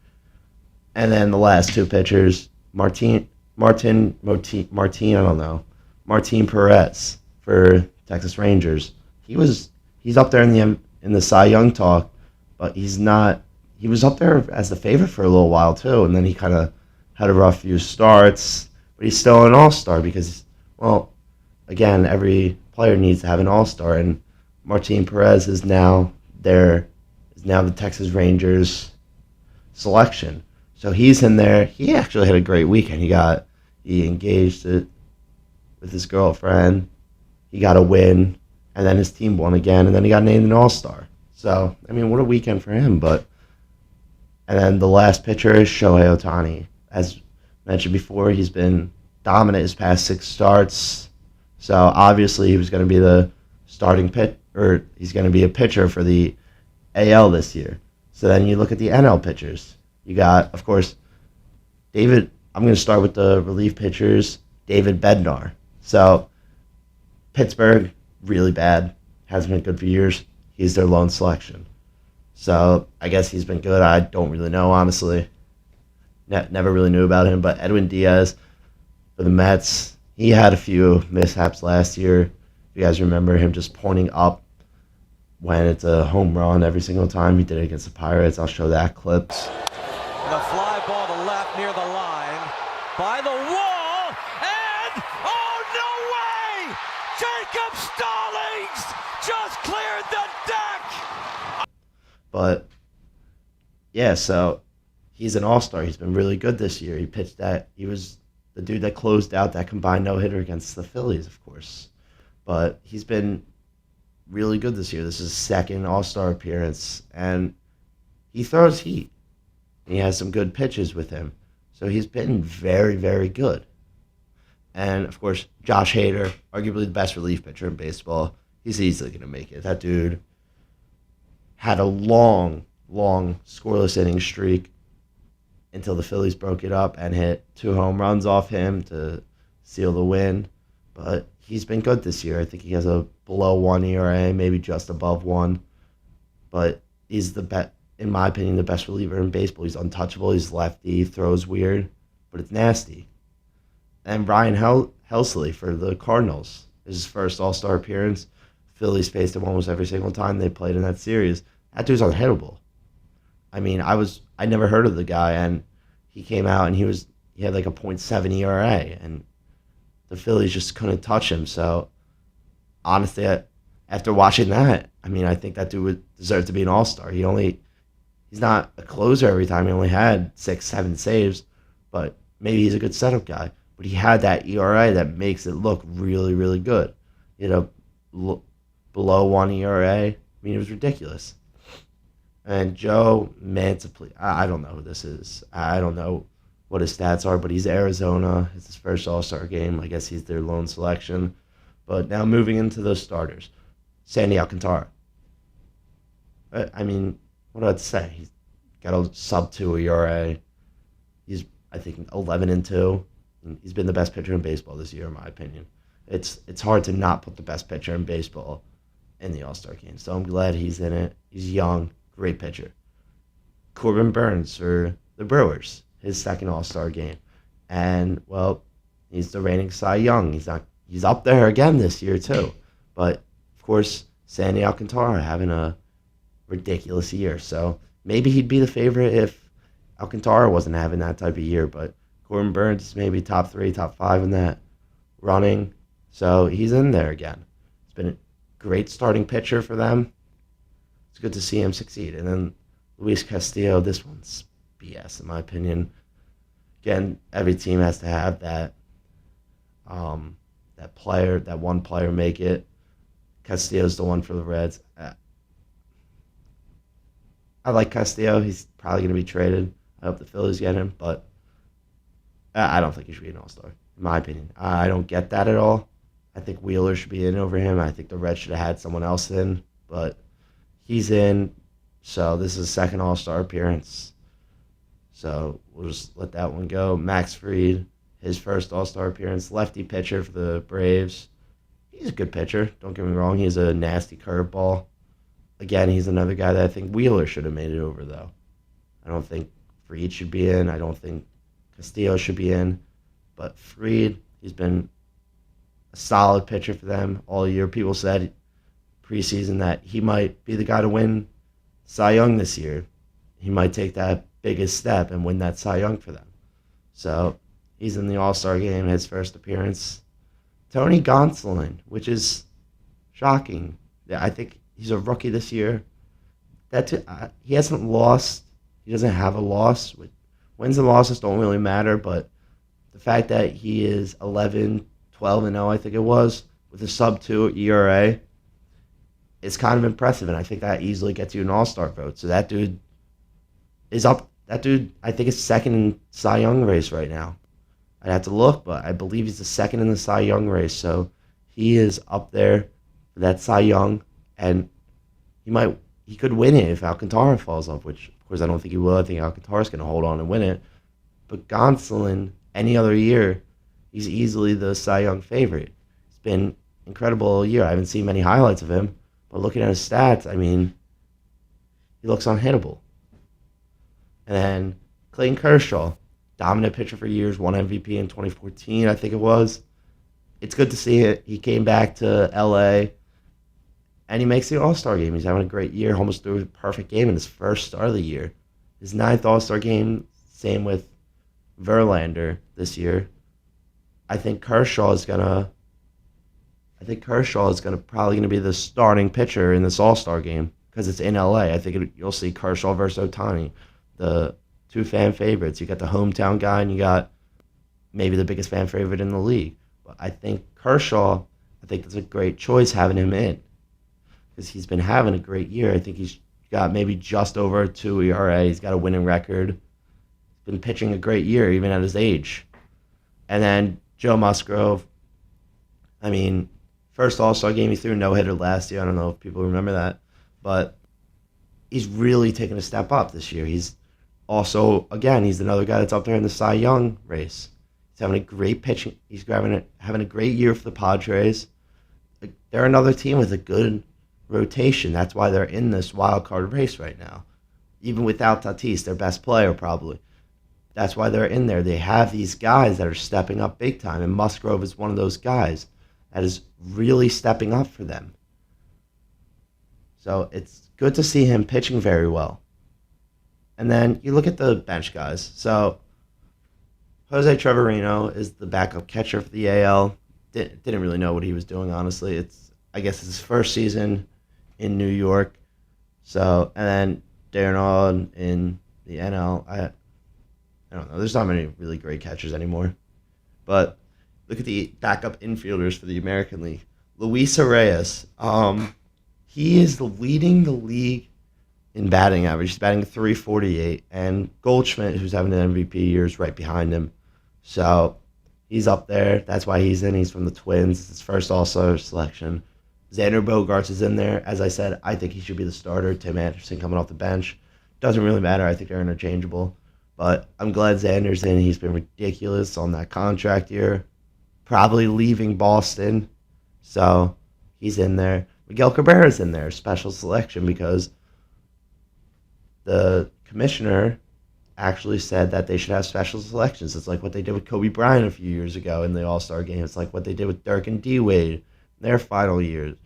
And then the last two pitchers, Martin, I don't know, Martin Perez for Texas Rangers. He's up there in the Cy Young talk, but he's not. He was up there as the favorite for a little while too, and then he kind of had a rough few starts. But he's still an all-star because, well, again, every player needs to have an all-star, and Martin Perez is now the Texas Rangers selection. So he's in there. He actually had a great weekend. He engaged with his girlfriend. He got a win, and then his team won again, and then he got named an all-star. So, I mean, what a weekend for him. And then the last pitcher is Shohei Ohtani. As mentioned before, he's been dominant his past 6 starts. So obviously he was going to be the starting he's going to be a pitcher for the AL this year. So then you look at the NL pitchers. You got, of course, I'm going to start with the relief pitchers, David Bednar. So Pittsburgh, really bad. Hasn't been good for years. He's their lone selection. So I guess he's been good. I don't really know, honestly. Never really knew about him. But Edwin Diaz for the Mets, he had a few mishaps last year. If you guys remember him just pointing up when it's a home run every single time. He did it against the Pirates. I'll show that clip. The fly ball to left near the line. By the wall. And, oh, no way! Jacob Stallings just cleared the deck! But, yeah, so he's an all-star. He's been really good this year. He was the dude that closed out that combined no-hitter against the Phillies, of course. But he's been really good this year. This is his second all-star appearance, and he throws heat. And he has some good pitches with him. So he's been very, very good. And, of course, Josh Hader, arguably the best relief pitcher in baseball. He's easily going to make it. That dude had a long scoreless inning streak until the Phillies broke it up and hit 2 home runs off him to seal the win. But he's been good this year. I think he has a below 1 ERA, maybe just above 1. But he's in my opinion, the best reliever in baseball. He's untouchable. He's lefty, throws weird, but it's nasty. And Brian Helsley for the Cardinals is his first All-Star appearance. Phillies faced him almost every single time they played in that series. That dude's unhittable. I mean, I never heard of the guy, and he came out and he had like a .7 ERA, and the Phillies just couldn't touch him. So honestly, after watching that, I mean, I think that dude would deserve to be an all-star. He's not a closer every time. He only had 6-7 saves, but maybe he's a good setup guy. But he had that ERA that makes it look really, really good. Below 1 ERA. I mean, it was ridiculous. And Joe Mantiply, I don't know who this is. I don't know what his stats are, but he's Arizona. It's his first All-Star game. I guess he's their lone selection. But now moving into those starters. Sandy Alcantara. I mean, what do I have to say? He's got a sub-2 ERA. He's, I think, 11-2. He's been the best pitcher in baseball this year, in my opinion. It's hard to not put the best pitcher in baseball in the All Star game. So I'm glad he's in it. He's young, great pitcher. Corbin Burns for the Brewers, his second All Star game, and well, he's the reigning Cy Young. He's up there again this year too, but of course, Sandy Alcantara having a ridiculous year. So maybe he'd be the favorite if Alcantara wasn't having that type of year. But Corbin Burns is maybe top 3, top 5 in that running. So he's in there again. It's been a great starting pitcher for them. It's good to see him succeed. And then Luis Castillo, this one's BS in my opinion. Again, every team has to have that that one player make it. Castillo's the one for the Reds. I like Castillo. He's probably going to be traded. I hope the Phillies get him, but I don't think he should be an All-Star, in my opinion. I don't get that at all. I think Wheeler should be in over him. I think the Reds should have had someone else in, but he's in, so this is his second All-Star appearance. So we'll just let that one go. Max Fried, his first All-Star appearance, lefty pitcher for the Braves. He's a good pitcher. Don't get me wrong. He's a nasty curveball. Again, he's another guy that I think Wheeler should have made it over, though. I don't think Fried should be in. I don't think Castillo should be in. But Fried, he's been a solid pitcher for them all year. People said preseason that he might be the guy to win Cy Young this year. He might take that biggest step and win that Cy Young for them. So he's in the All-Star game, his first appearance. Tony Gonsolin, which is shocking. Yeah, I think he's a rookie this year. He hasn't lost. He doesn't have a loss. Wins and losses don't really matter, but the fact that he is 11, 12-0, I think it was, with a sub-2 ERA, is kind of impressive, and I think that easily gets you an All-Star vote. So that dude is up. That dude, I think, is second in Cy Young race right now. I'd have to look, but I believe he's the second in the Cy Young race. So he is up there for that Cy Young, and he could win it if Alcantara falls off, which, of course, I don't think he will. I think Alcantara's going to hold on and win it. But Gonsolin, any other year, he's easily the Cy Young favorite. It's been incredible all year. I haven't seen many highlights of him, but looking at his stats, I mean, he looks unhittable. And then Clayton Kershaw, dominant pitcher for years, won MVP in 2014, I think it was. It's good to see it. He came back to L.A., and he makes the All-Star game. He's having a great year, almost threw a perfect game in his first start of the year. His 9th All-Star game, same with Verlander this year. I think Kershaw is probably going to be the starting pitcher in this All-Star game because it's in L.A. I think you'll see Kershaw versus Ohtani, the two fan favorites. You got the hometown guy, and you got maybe the biggest fan favorite in the league. But I think Kershaw, it's a great choice having him in because he's been having a great year. I think he's got maybe just over a 2 ERA. He's got a winning record. He's been pitching a great year even at his age. And then Joe Musgrove, first All-Star game, he threw a no-hitter last year. I don't know if people remember that. But he's really taken a step up this year. He's also, again, he's another guy that's up there in the Cy Young race. He's having a great pitching. He's having a great year for the Padres. They're another team with a good rotation. That's why they're in this wild card race right now. Even without Tatis, their best player probably. That's why they're in there. They have these guys that are stepping up big time, and Musgrove is one of those guys that is really stepping up for them. So it's good to see him pitching very well. And then you look at the bench guys. So Jose Trevorino is the backup catcher for the AL. Didn't really know what he was doing, honestly. I guess it's his first season in New York. So, and then Darren All in the NL. I don't know. There's not many really great catchers anymore. But look at the backup infielders for the American League. Luis Reyes. He is leading the league in batting average. He's batting .348, and Goldschmidt, who's having an MVP year, is right behind him. So he's up there. That's why he's in. He's from the Twins. It's his first All-Star selection. Xander Bogaerts is in there. As I said, I think he should be the starter. Tim Anderson coming off the bench. Doesn't really matter. I think they're interchangeable. But I'm glad Xander's in. He's been ridiculous on that contract year. Probably leaving Boston. So he's in there. Miguel Cabrera's in there, special selection, because the commissioner actually said that they should have special selections. It's like what they did with Kobe Bryant a few years ago in the All Star Game. It's like what they did with Dirk and D Wade in their final years.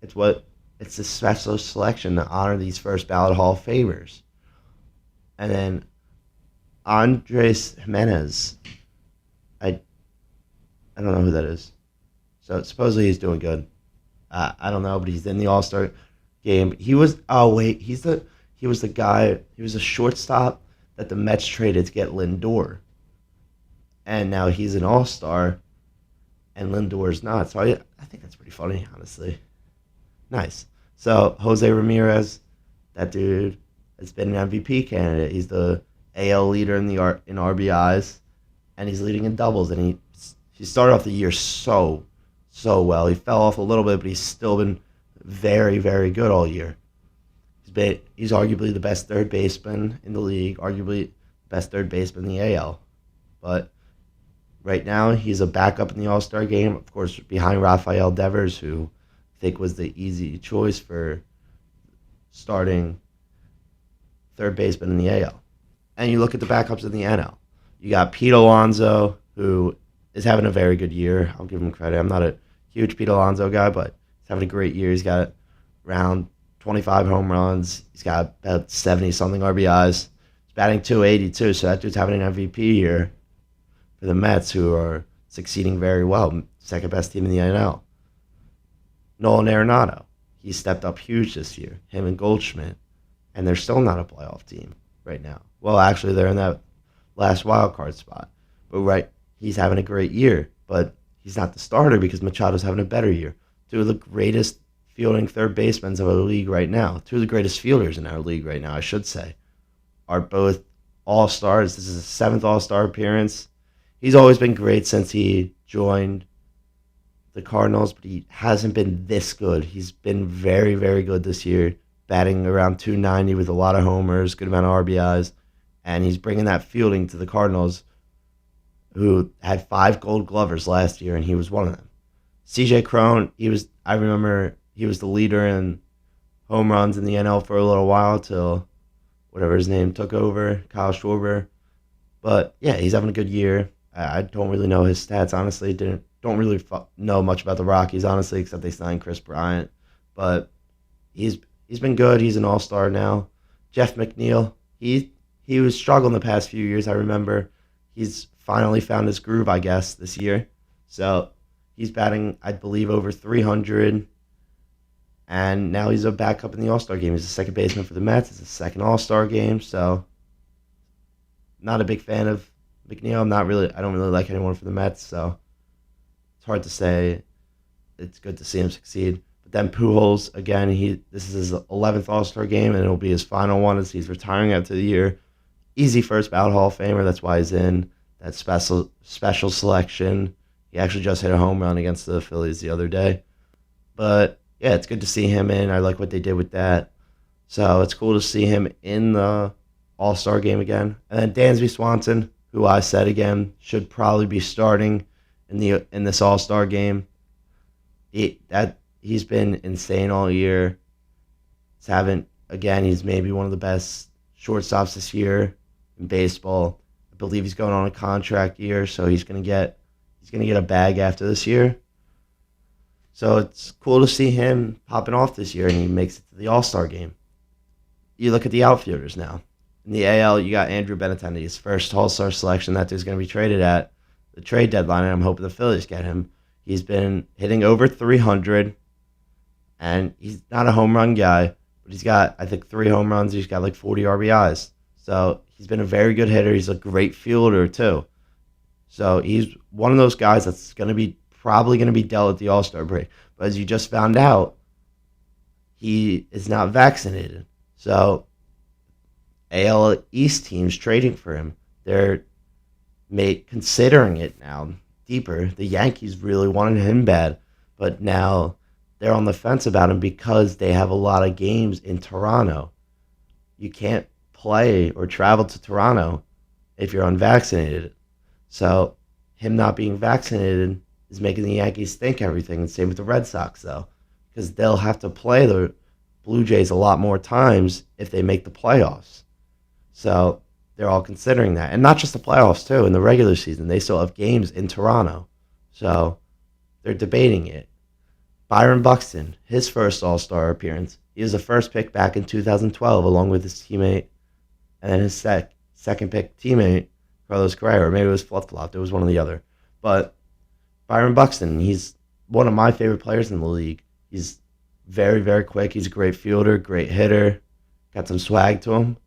It's a special selection to honor these first ballot Hall of Famers. And then Andres Jimenez, I I don't know who that is. So supposedly he's doing good. I don't know, but he's in the All Star game. He was he was the guy. He was a shortstop that the Mets traded to get Lindor, and now he's an All Star, and Lindor's not. So I think that's pretty funny, honestly. Nice. So Jose Ramirez, that dude has been an MVP candidate. He's the AL leader in in RBIs, and he's leading in doubles. And he started off the year so well. He fell off a little bit, but he's still been very, very good all year. He's arguably the best third baseman in the league, arguably the best third baseman in the AL. But right now, he's a backup in the All Star game, of course, behind Rafael Devers, who I think was the easy choice for starting third baseman in the AL. And you look at the backups in the NL. You got Pete Alonso, who is having a very good year. I'll give him credit. I'm not a huge Pete Alonso guy, but he's having a great year. He's got around 25 home runs. He's got about 70-something RBIs. He's batting .282, so that dude's having an MVP year for the Mets, who are succeeding very well. Second best team in the NL. Nolan Arenado, he stepped up huge this year, him and Goldschmidt, and they're still not a playoff team right now. Well, actually, they're in that last wild card spot. But he's having a great year, but he's not the starter because Machado's having a better year. Two of the greatest fielding third basemen of our league right now, two of the greatest fielders in our league right now, I should say, are both All-Stars. This is his 7th All-Star appearance. He's always been great since he joined the Cardinals, but he hasn't been this good. He's been very, very good this year, batting around .290 with a lot of homers, good amount of RBIs, and he's bringing that fielding to the Cardinals, who had 5 Gold Glovers last year, and he was one of them. C.J. Cron, I remember he was the leader in home runs in the NL for a little while till whatever his name took over, Kyle Schwarber. But yeah, he's having a good year. I don't really know his stats, honestly. Don't really know much about the Rockies, honestly, except they signed Chris Bryant. But he's been good. He's an all-star now. Jeff McNeil, he was struggling the past few years. I remember he's finally found his groove, I guess, this year. So he's batting, I believe, over 300. And now he's a backup in the All-Star game. He's a second baseman for the Mets. It's a second All-Star game. So not a big fan of McNeil. I don't really like anyone for the Mets. So it's hard to say. It's good to see him succeed. But then Pujols, again, this is his 11th All-Star game, and it'll be his final one as he's retiring after the year. Easy first ballot Hall of Famer. That's why he's in that special selection. He actually just hit a home run against the Phillies the other day. But yeah, it's good to see him in. I like what they did with that. So it's cool to see him in the All-Star game again. And then Dansby Swanson, who I said again should probably be starting in this All-Star game. He's been insane all year. He's maybe one of the best shortstops this year in baseball. I believe he's going on a contract year, so he's gonna get a bag after this year. So it's cool to see him popping off this year, and he makes it to the All-Star game. You look at the outfielders now. In the AL, you got Andrew Benintendi, his first All-Star selection that dude's going to be traded at the trade deadline, and I'm hoping the Phillies get him. He's been hitting over 300, and he's not a home run guy, but he's got, I think, 3 home runs. He's got like 40 RBIs. So he's been a very good hitter. He's a great fielder, too. So he's one of those guys that's probably going to be dealt at the All-Star break. But as you just found out, he is not vaccinated. So AL East teams trading for him, they're considering it now deeper. The Yankees really wanted him bad, but now they're on the fence about him because they have a lot of games in Toronto. You can't play or travel to Toronto if you're unvaccinated. So him not being vaccinated is making the Yankees think everything. And same with the Red Sox, though, because they'll have to play the Blue Jays a lot more times if they make the playoffs. So they're all considering that. And not just the playoffs, too. In the regular season, they still have games in Toronto. So they're debating it. Byron Buxton, his first All Star appearance, he was the first pick back in 2012, along with his teammate, and then his second pick teammate, Carlos Correa, or maybe it was flip flopped. It was one or the other. But Byron Buxton, he's one of my favorite players in the league. He's very, very quick. He's a great fielder, great hitter, got some swag to him.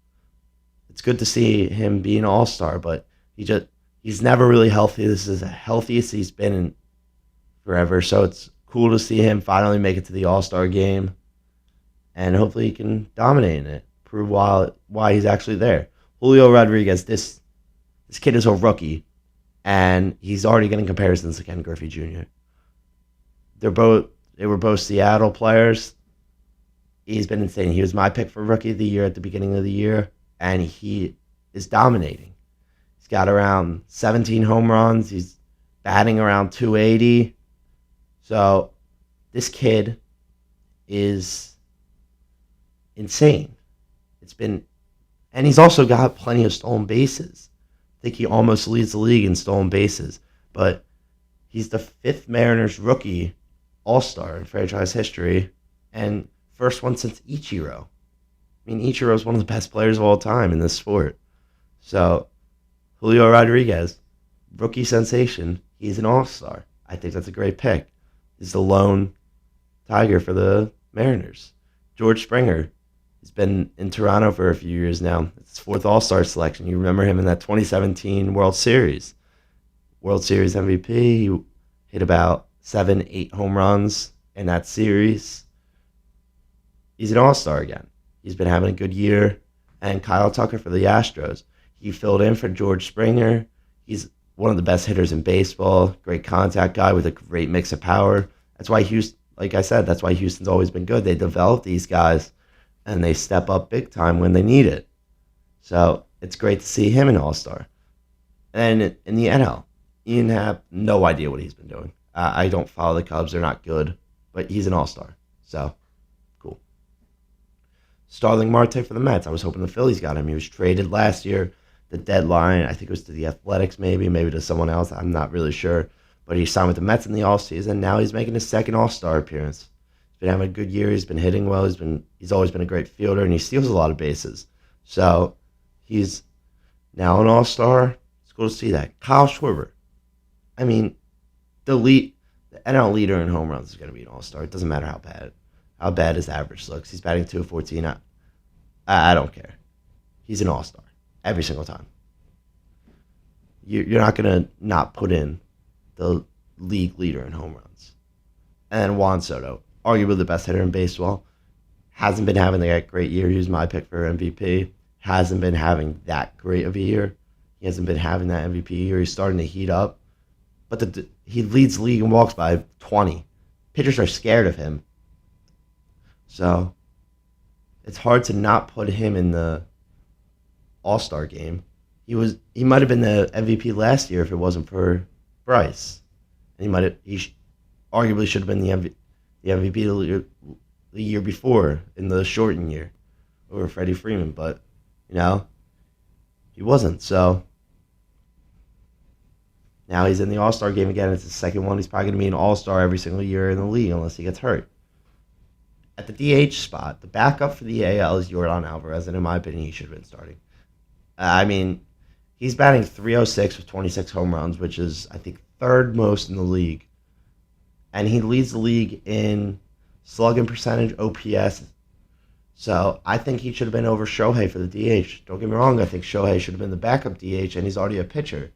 It's good to see him be an All Star, but he's never really healthy. This is the healthiest he's been in forever. So it's cool to see him finally make it to the All Star game, and hopefully he can dominate in it, prove why he's actually there. Julio Rodriguez, this kid is a rookie, and he's already getting comparisons to Ken Griffey Jr. They were both Seattle players. He's been insane. He was my pick for Rookie of the Year at the beginning of the year, and he is dominating. He's got around 17 home runs. He's batting around 280. So this kid is insane. And he's also got plenty of stolen bases. I think he almost leads the league in stolen bases, but he's the 5th Mariners rookie All-Star in franchise history, and first one since Ichiro. I mean, Ichiro is one of the best players of all time in this sport. So, Julio Rodriguez, rookie sensation, he's an All-Star. I think that's a great pick. He's the lone Tiger for the Mariners. George Springer, he's been in Toronto for a few years now. It's his 4th All-Star selection. You remember him in that 2017 World Series. World Series MVP. He hit about 7-8 home runs in that series. He's an All-Star again. He's been having a good year. And Kyle Tucker for the Astros. He filled in for George Springer. He's one of the best hitters in baseball. Great contact guy with a great mix of power. That's why like I said, that's why Houston's always been good. They develop these guys, and they step up big time when they need it. So it's great to see him an All-Star. And in the NL, Ian Knapp, no idea what he's been doing. I don't follow the Cubs. They're not good. But he's an All-Star. So, cool. Starling Marte for the Mets. I was hoping the Phillies got him. He was traded last year. The deadline, I think it was to the Athletics maybe to someone else. I'm not really sure. But he signed with the Mets in the offseason. Now he's making his 2nd All-Star appearance. He's been having a good year. He's been hitting well. He's always been a great fielder, and he steals a lot of bases. So, he's now an All-Star. It's cool to see that. Kyle Schwarber. I mean, the NL leader in home runs is going to be an All-Star. It doesn't matter how bad his average looks. He's batting .214. I don't care. He's an All-Star every single time. You're not going to not put in the league leader in home runs. And then Juan Soto, arguably the best hitter in baseball, hasn't been having that great year. He was my pick for MVP. Hasn't been having that great of a year. He hasn't been having that MVP year. He's starting to heat up. But he leads the league in walks by 20. Pitchers are scared of him. So it's hard to not put him in the All-Star game. He might have been the MVP last year if it wasn't for Bryce. And arguably should have been the MVP the year before in the shortened year over Freddie Freeman, but he wasn't. So now he's in the All-Star game again. It's his 2nd one. He's probably going to be an All-Star every single year in the league unless he gets hurt. At the DH spot, the backup for the AL is Yordan Alvarez, and in my opinion, he should have been starting. I mean, he's batting .306 with 26 home runs, which is, I think, 3rd most in the league. And he leads the league in slugging percentage, OPS. So I think he should have been over Shohei for the DH. Don't get me wrong, I think Shohei should have been the backup DH, and he's already a pitcher.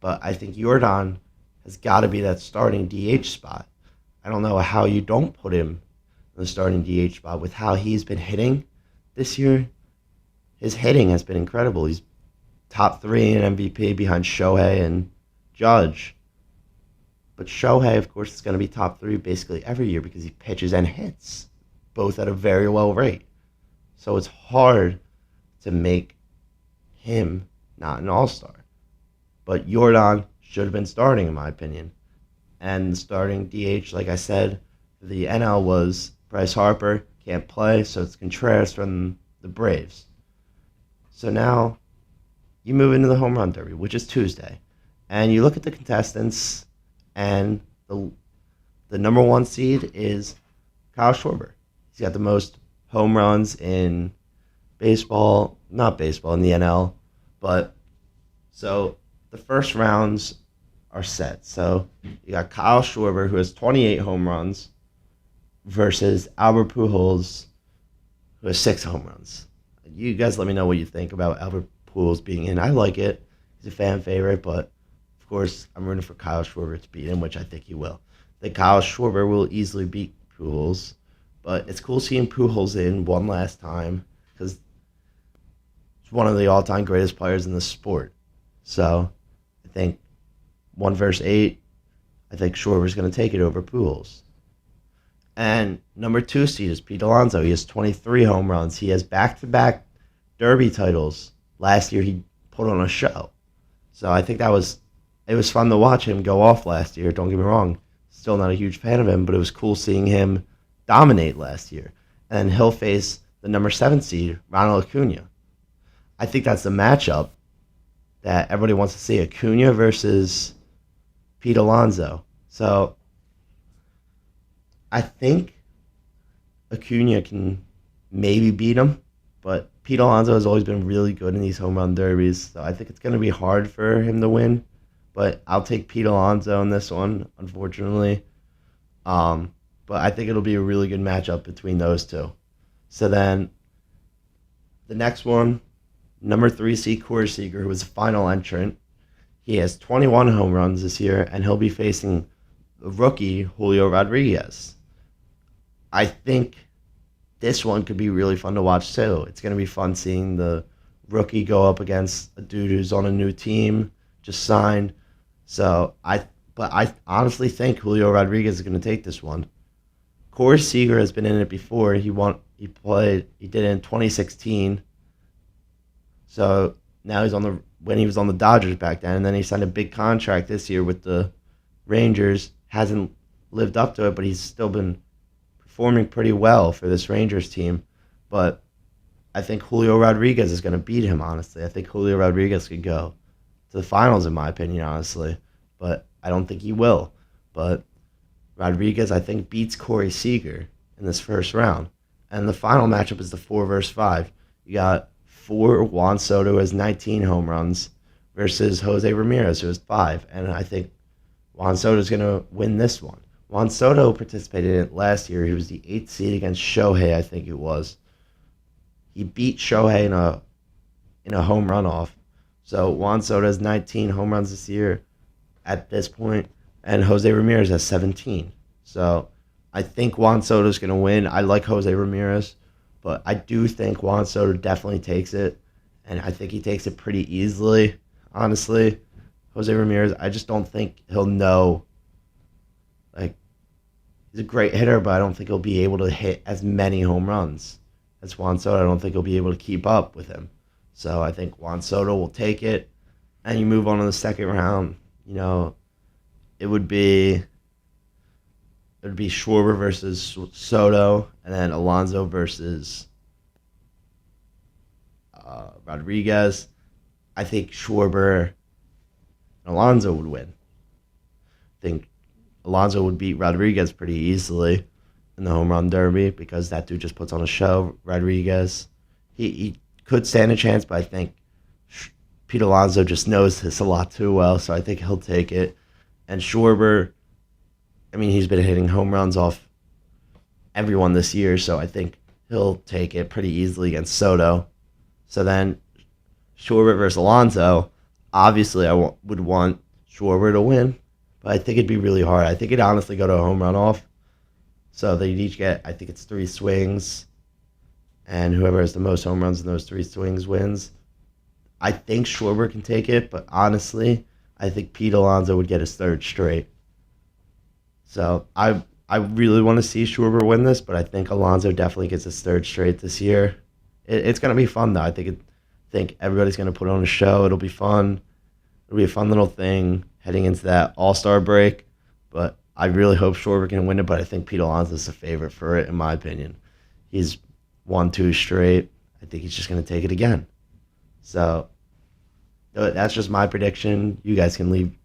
But I think Yordan has got to be that starting DH spot. I don't know how you don't put him in the starting DH spot with how he's been hitting this year. His hitting has been incredible. He's top 3 in MVP behind Shohei and Judge. But Shohei, of course, is going to be top 3 basically every year because he pitches and hits, both at a very low rate. So it's hard to make him not an All-Star. But Yordan should have been starting, in my opinion. And starting DH, like I said, The NL was Bryce Harper can't play, so it's Contreras from the Braves. So now you move into the home run derby, which is Tuesday, and you look at the contestants, and the number one seed is Kyle Schwarber. He's got the most home runs in baseball, not baseball, in the NL. But so the first rounds are set. So you got Kyle Schwarber, who has 28 home runs, versus Albert Pujols, who has 6 home runs. You guys let me know what you think about Albert Pujols being in. I like it. He's a fan favorite, but of course I'm rooting for Kyle Schwarber to beat him, which I think he will. I think Kyle Schwarber will easily beat Pujols, but it's cool seeing Pujols in one last time because he's one of the all-time greatest players in the sport. So I think 1 versus 8, I think Schwarber's going to take it over Pujols. And number 2 seed is Pete Alonso. He has 23 home runs. He has back-to-back Derby titles. Last year he put on a show. So I think it was fun to watch him go off last year. Don't get me wrong. Still not a huge fan of him, but it was cool seeing him dominate last year. And he'll face the number 7 seed, Ronald Acuna. I think that's the matchup that everybody wants to see, Acuna versus Pete Alonso. So I think Acuna can maybe beat him, but Pete Alonso has always been really good in these home run derbies, so I think it's going to be hard for him to win. But I'll take Pete Alonso in this one, unfortunately. But I think it'll be a really good matchup between those two. So then the next one, number 3 seed Corey Seager, who was the final entrant. He has 21 home runs this year, and he'll be facing the rookie Julio Rodriguez. I think this one could be really fun to watch too. It's going to be fun seeing the rookie go up against a dude who's on a new team, just signed. But I honestly think Julio Rodriguez is going to take this one. Corey Seager has been in it before. He did it in 2016. So now when he was on the Dodgers back then, and then he signed a big contract this year with the Rangers. Hasn't lived up to it, but he's still been performing pretty well for this Rangers team. But I think Julio Rodriguez is going to beat him, honestly. I think Julio Rodriguez could go to the finals, in my opinion, honestly. But I don't think he will. But Rodriguez, I think, beats Corey Seager in this first round. And the final matchup is the 4 versus 5. You got Juan Soto, who has 19 home runs, versus Jose Ramirez, who has 5. And I think Juan Soto is going to win this one. Juan Soto participated in it last year. He was the 8th seed against Shohei, I think it was. He beat Shohei in a home run off. So Juan Soto has 19 home runs this year at this point, and Jose Ramirez has 17. So I think Juan Soto is going to win. I like Jose Ramirez, but I do think Juan Soto definitely takes it, and I think he takes it pretty easily, honestly. Jose Ramirez, I just don't think he'll know. Like, he's a great hitter, but I don't think he'll be able to hit as many home runs as Juan Soto. I don't think he'll be able to keep up with him. So I think Juan Soto will take it, and you move on to the second round. You know, it would be Schwarber versus Soto, and then Alonso versus Rodriguez. I think Schwarber and Alonso would win. I think Alonso would beat Rodriguez pretty easily in the home run derby because that dude just puts on a show. Rodriguez, he could stand a chance, but I think Pete Alonso just knows this a lot too well, so I think he'll take it. And Schwarber, I mean, he's been hitting home runs off everyone this year, so I think he'll take it pretty easily against Soto. So then Schwarber versus Alonso, obviously I would want Schwarber to win, but I think it'd be really hard. I think it'd honestly go to a home run off. So they'd each get, I think it's 3 swings, and whoever has the most home runs in those 3 swings wins. I think Schwarber can take it, but honestly, I think Pete Alonso would get his 3rd straight. So I really want to see Schwarber win this, but I think Alonso definitely gets his 3rd straight this year. It's going to be fun, though. I think everybody's going to put on a show. It'll be fun. It'll be a fun little thing heading into that All Star break. But I really hope Schwarber can win it, but I think Pete Alonso's the favorite for it, in my opinion. He's won 2 straight. I think he's just going to take it again. So that's just my prediction. You guys can leave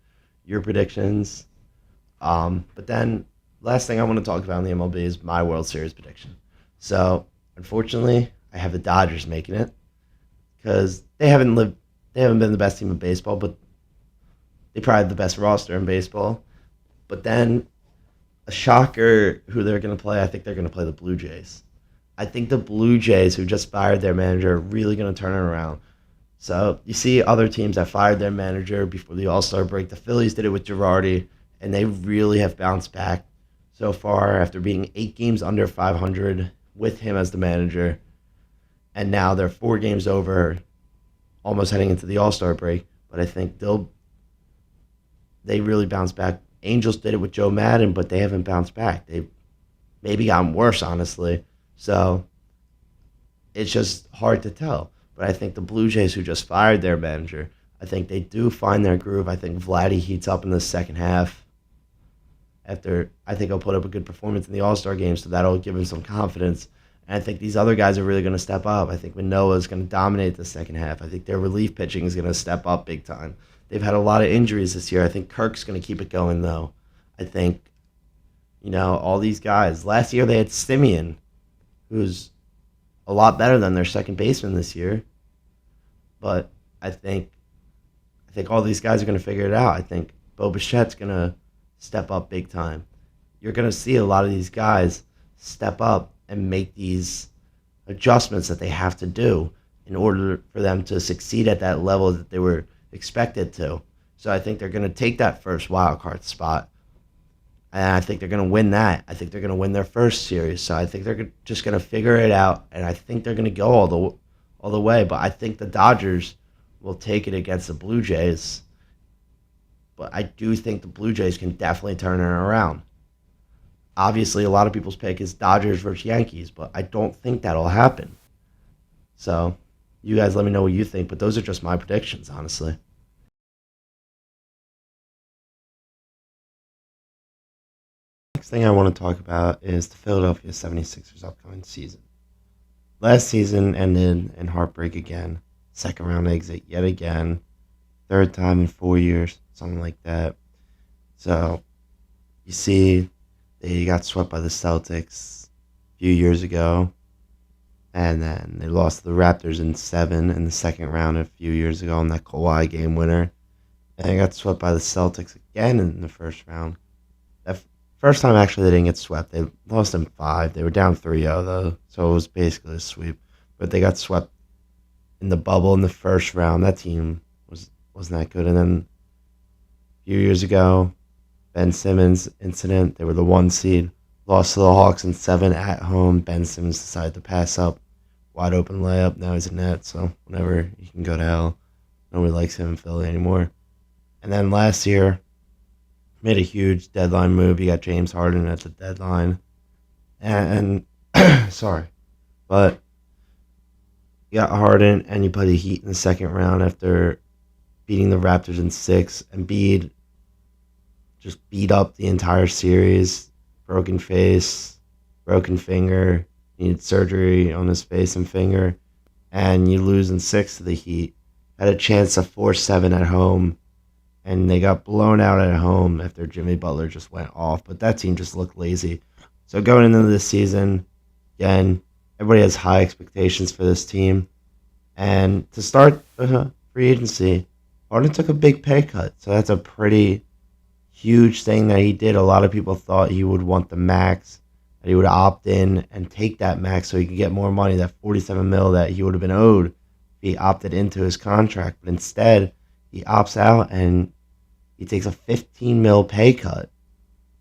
your predictions. But then, last thing I want to talk about in the MLB is my World Series prediction. So, unfortunately, I have the Dodgers making it because they haven't been the best team in baseball, but they probably have the best roster in baseball. But then, a shocker who they're going to play, I think they're going to play the Blue Jays. I think the Blue Jays, who just fired their manager, are really going to turn it around. So you see other teams that fired their manager before the All Star break. The Phillies did it with Girardi, and they really have bounced back so far after being 8 games under 500 with him as the manager. And now they're 4 games over, almost heading into the All Star break. But I think they really bounced back. Angels did it with Joe Madden, but they haven't bounced back. They've maybe gotten worse, honestly. So it's just hard to tell. But I think the Blue Jays, who just fired their manager, I think they do find their groove. I think Vladdy heats up in the second half. I think he'll put up a good performance in the All Star game, so that'll give him some confidence. And I think these other guys are really going to step up. I think Manoah is going to dominate the second half. I think their relief pitching is going to step up big time. They've had a lot of injuries this year. I think Kirk's going to keep it going, though. I think, all these guys. Last year they had Simeon, who's a lot better than their second baseman this year. But I think all these guys are going to figure it out. I think Bo Bichette's going to step up big time. You're going to see a lot of these guys step up and make these adjustments that they have to do in order for them to succeed at that level that they were expected to. So I think they're going to take that first wild card spot. And I think they're going to win that. I think they're going to win their first series. So I think they're just going to figure it out, and I think they're going to go all the way. But I think the Dodgers will take it against the Blue Jays. But I do think the Blue Jays can definitely turn it around. Obviously, a lot of people's pick is Dodgers versus Yankees, but I don't think that'll happen. So you guys let me know what you think, but those are just my predictions, honestly. Next thing I want to talk about is the Philadelphia 76ers upcoming season. Last season ended in heartbreak again. Second round exit yet again. Third time in 4 years, something like that. So, you see, they got swept by the Celtics a few years ago. And then they lost to the Raptors in 7 in the second round a few years ago in that Kawhi game winner. And they got swept by the Celtics again in the first round. First time, actually, they didn't get swept. They lost in 5. They were down 3-0, though, so it was basically a sweep. But they got swept in the bubble in the first round. That team wasn't that good. And then a few years ago, Ben Simmons incident. They were the 1 seed. Lost to the Hawks in 7 at home. Ben Simmons decided to pass up. Wide open layup. Now he's in net, so whenever he can go to hell. Nobody likes him in Philly anymore. And then last year, made a huge deadline move. You got James Harden at the deadline. And sorry. But you got Harden, and you put the Heat in the second round after beating the Raptors in 6. Embiid just beat up the entire series. Broken face, broken finger. Needed surgery on his face and finger. And you lose in 6 to the Heat. Had a chance to force 7 at home. And they got blown out at home after Jimmy Butler just went off. But that team just looked lazy. So going into this season, again, everybody has high expectations for this team. And to start free agency, Harden took a big pay cut. So that's a pretty huge thing that he did. A lot of people thought he would want the max, that he would opt in and take that max so he could get more money, that $47 million that he would have been owed if he opted into his contract. But instead, he opts out and he takes a $15 million pay cut,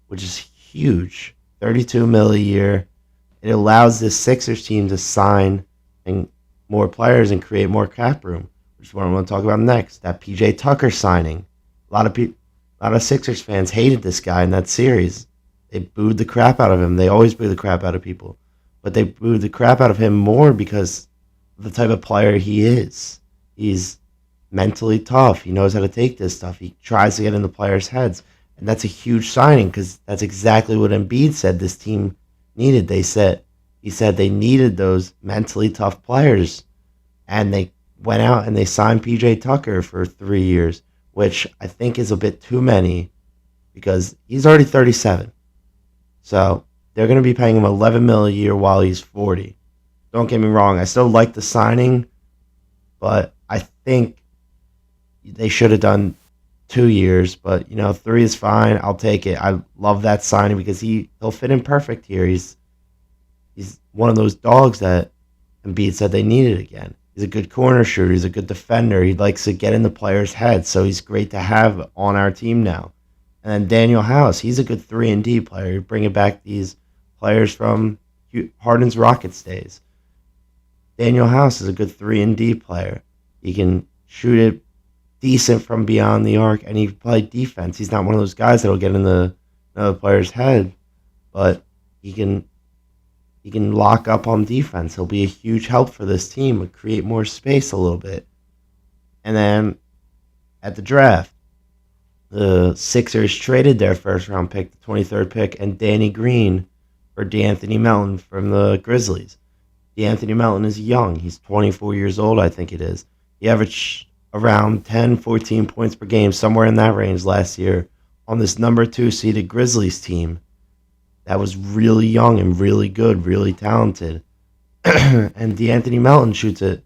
which is huge. $32 million a year. It allows this Sixers team to sign and more players and create more cap room, which is what I'm going to talk about next. That PJ Tucker signing. A lot of Sixers fans hated this guy in that series. They booed the crap out of him. They always boo the crap out of people. But they booed the crap out of him more because of the type of player he is. He's mentally tough. He knows how to take this stuff. He tries to get in the players' heads. And that's a huge signing because that's exactly what Embiid said this team needed. He said they needed those mentally tough players, and they went out and they signed PJ Tucker for 3 years, which I think is a bit too many because he's already 37. So they're going to be paying him 11 mil a year while he's 40. Don't get me wrong, I still like the signing, but I think they should have done 2 years. But 3 is fine. I'll take it. I love that signing because he'll fit in perfect here. He's one of those dogs that Embiid said they needed again. He's a good corner shooter. He's a good defender. He likes to get in the players' heads, so he's great to have on our team now. And then Daniel House, he's a good 3-and-D player. Bringing back these players from Harden's Rockets days. Daniel House is a good 3-and-D player. He can shoot it decent from beyond the arc, and he can play defense. He's not one of those guys that'll get in the another player's head, but he can lock up on defense. He'll be a huge help for this team and create more space a little bit. And then at the draft, the Sixers traded their first-round pick, the 23rd pick, and Danny Green for DeAnthony Melton from the Grizzlies. DeAnthony Melton is young. He's 24 years old, I think it is. He averaged around 10, 14 points per game, somewhere in that range last year, on this number 2 seeded Grizzlies team that was really young and really good, really talented. And DeAnthony Melton shoots it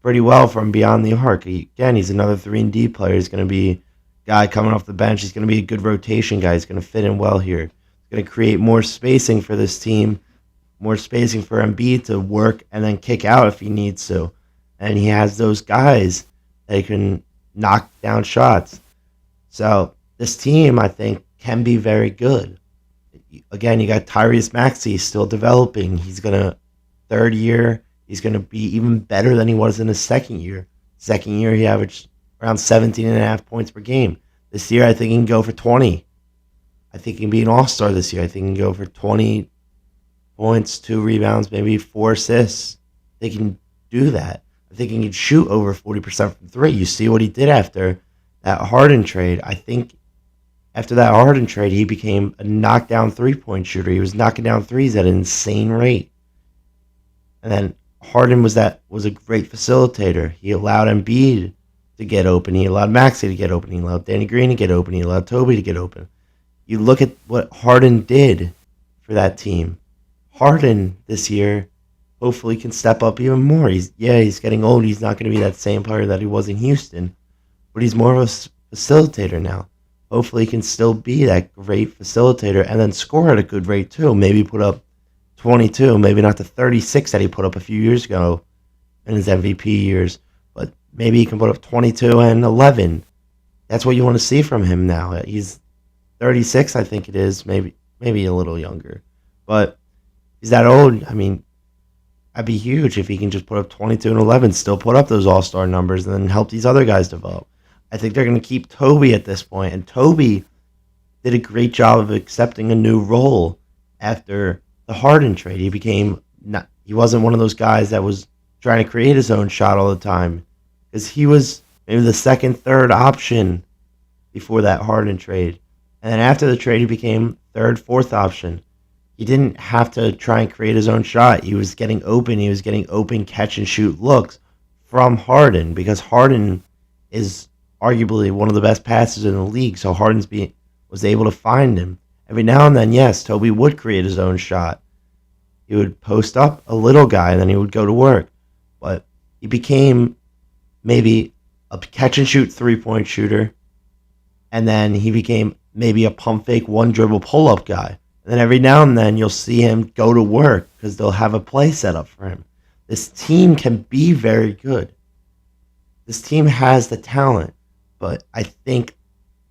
pretty well from beyond the arc. He's another 3-and-D player. He's going to be a guy coming off the bench. He's going to be a good rotation guy. He's going to fit in well here. He's going to create more spacing for this team, more spacing for Embiid to work and then kick out if he needs to. And he has those guys that can knock down shots. So this team, I think, can be very good. Again, you got Tyrese Maxey still developing. He's going to, third year, he's going to be even better than he was in his second year. Second year, he averaged around 17.5 points per game. This year, I think he can go for 20. I think he can be an all-star this year. I think he can go for 20 points, 2 rebounds, maybe 4 assists. They can do that. I think he can shoot over 40% from 3. You see what he did after that Harden trade. I think after that Harden trade, he became a knockdown 3-point shooter. He was knocking down threes at an insane rate. And then Harden was a great facilitator. He allowed Embiid to get open. He allowed Maxey to get open. He allowed Danny Green to get open. He allowed Toby to get open. You look at what Harden did for that team. Harden this year hopefully can step up even more. He's getting old. He's not going to be that same player that he was in Houston, but he's more of a facilitator now. Hopefully he can still be that great facilitator and then score at a good rate too. Maybe put up 22, maybe not the 36 that he put up a few years ago in his MVP years, but maybe he can put up 22 and 11. That's what you want to see from him now. He's 36, I think it is, maybe a little younger. But he's that old. I mean, that'd be huge if he can just put up 22 and 11, still put up those all-star numbers, and then help these other guys develop. I think they're going to keep Toby at this point, and Toby did a great job of accepting a new role after the Harden trade. He wasn't one of those guys that was trying to create his own shot all the time, because he was maybe the second, third option before that Harden trade. And then after the trade, he became third, fourth option. He didn't have to try and create his own shot. He was getting open. He was getting open catch and shoot looks from Harden, because Harden is arguably one of the best passers in the league. So Harden was able to find him. Every now and then, yes, Toby would create his own shot. He would post up a little guy, and then he would go to work. But he became maybe a catch and shoot 3-point shooter, and then he became maybe a pump fake, one dribble pull up guy. And then every now and then you'll see him go to work because they'll have a play set up for him. This team can be very good. This team has the talent, but I think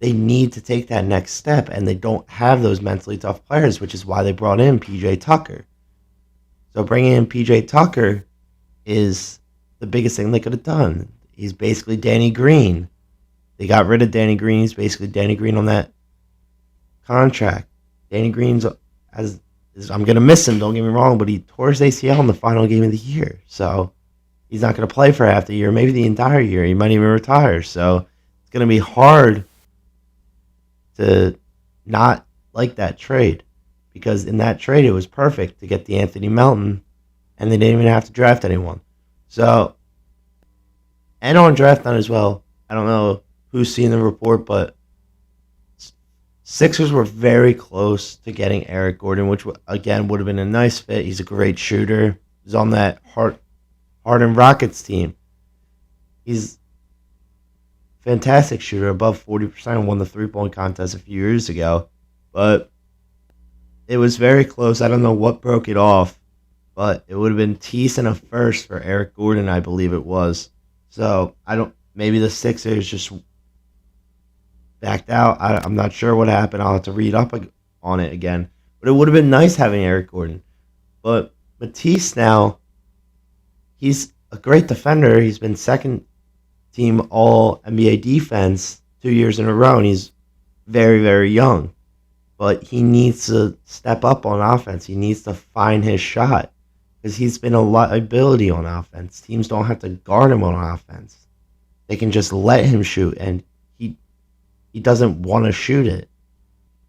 they need to take that next step, and they don't have those mentally tough players, which is why they brought in PJ Tucker. So bringing in PJ Tucker is the biggest thing they could have done. He's basically Danny Green. They got rid of Danny Green. He's basically Danny Green on that contract. Danny Green's, I'm going to miss him, don't get me wrong, but he tore his ACL in the final game of the year. So he's not going to play for half the year, maybe the entire year. He might even retire. So it's going to be hard to not like that trade, because in that trade it was perfect to get the Anthony Melton, and they didn't even have to draft anyone. So, and on draft night as well, I don't know who's seen the report, but Sixers were very close to getting Eric Gordon, which again would have been a nice fit. He's a great shooter. He's on that Harden Rockets team. He's a fantastic shooter, above 40%, won the three-point contest a few years ago. But it was very close. I don't know what broke it off, but it would have been Tease and a first for Eric Gordon, I believe it was. So maybe the Sixers just backed out. I'm not sure what happened. I'll have to read up on it again. But it would have been nice having Eric Gordon. But Matisse now, he's a great defender. He's been second team All NBA defense 2 years in a row, and he's very, very young. But he needs to step up on offense. He needs to find his shot because he's been a liability on offense. Teams don't have to guard him on offense. They can just let him shoot, and he doesn't want to shoot it.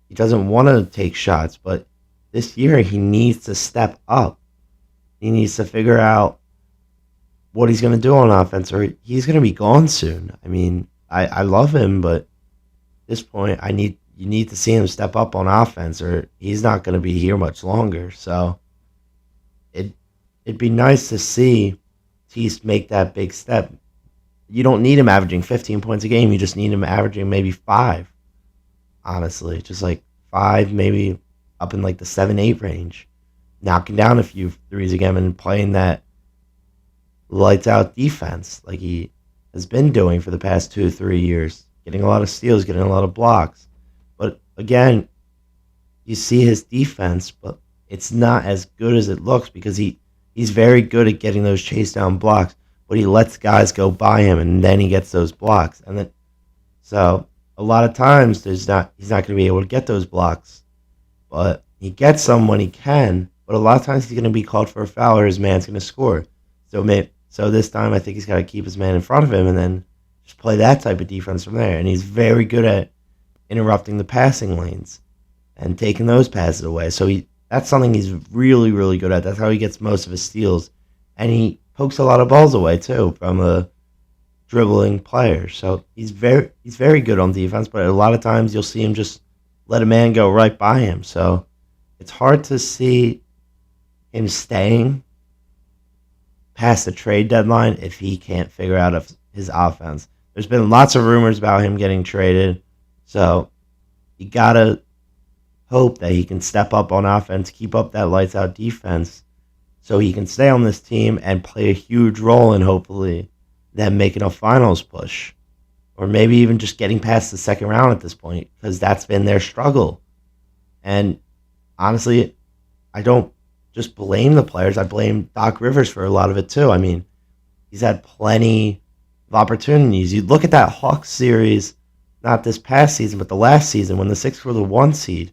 He doesn't want to take shots, but this year he needs to step up. He needs to figure out what he's going to do on offense, or he's going to be gone soon. I mean, I love him, but at this point, you need to see him step up on offense, or he's not going to be here much longer. So it'd be nice to see Tease make that big step. You don't need him averaging 15 points a game. You just need him averaging maybe 5, honestly. Just like 5, maybe up in like the 7-8 range. Knocking down a few threes again and playing that lights-out defense like he has been doing for the past 2-3 years. Getting a lot of steals, getting a lot of blocks. But again, you see his defense, but it's not as good as it looks because he's very good at getting those chase-down blocks. But he lets guys go by him, and then he gets those blocks. And then, so a lot of times he's not going to be able to get those blocks, but he gets them when he can. But a lot of times he's going to be called for a foul, or his man's going to score. So this time I think he's got to keep his man in front of him, and then just play that type of defense from there. And he's very good at interrupting the passing lanes and taking those passes away. So that's something he's really, really good at. That's how he gets most of his steals, and he pokes a lot of balls away too from a dribbling player. So he's very good on defense, but a lot of times you'll see him just let a man go right by him. So it's hard to see him staying past the trade deadline if he can't figure out his offense. There's been lots of rumors about him getting traded, so you gotta hope that he can step up on offense, keep up that lights out defense, so he can stay on this team and play a huge role in hopefully them making a finals push. Or maybe even just getting past the second round at this point, because that's been their struggle. And honestly, I don't just blame the players. I blame Doc Rivers for a lot of it too. I mean, he's had plenty of opportunities. You look at that Hawks series, not this past season, but the last season when the Sixers were the 1 seed.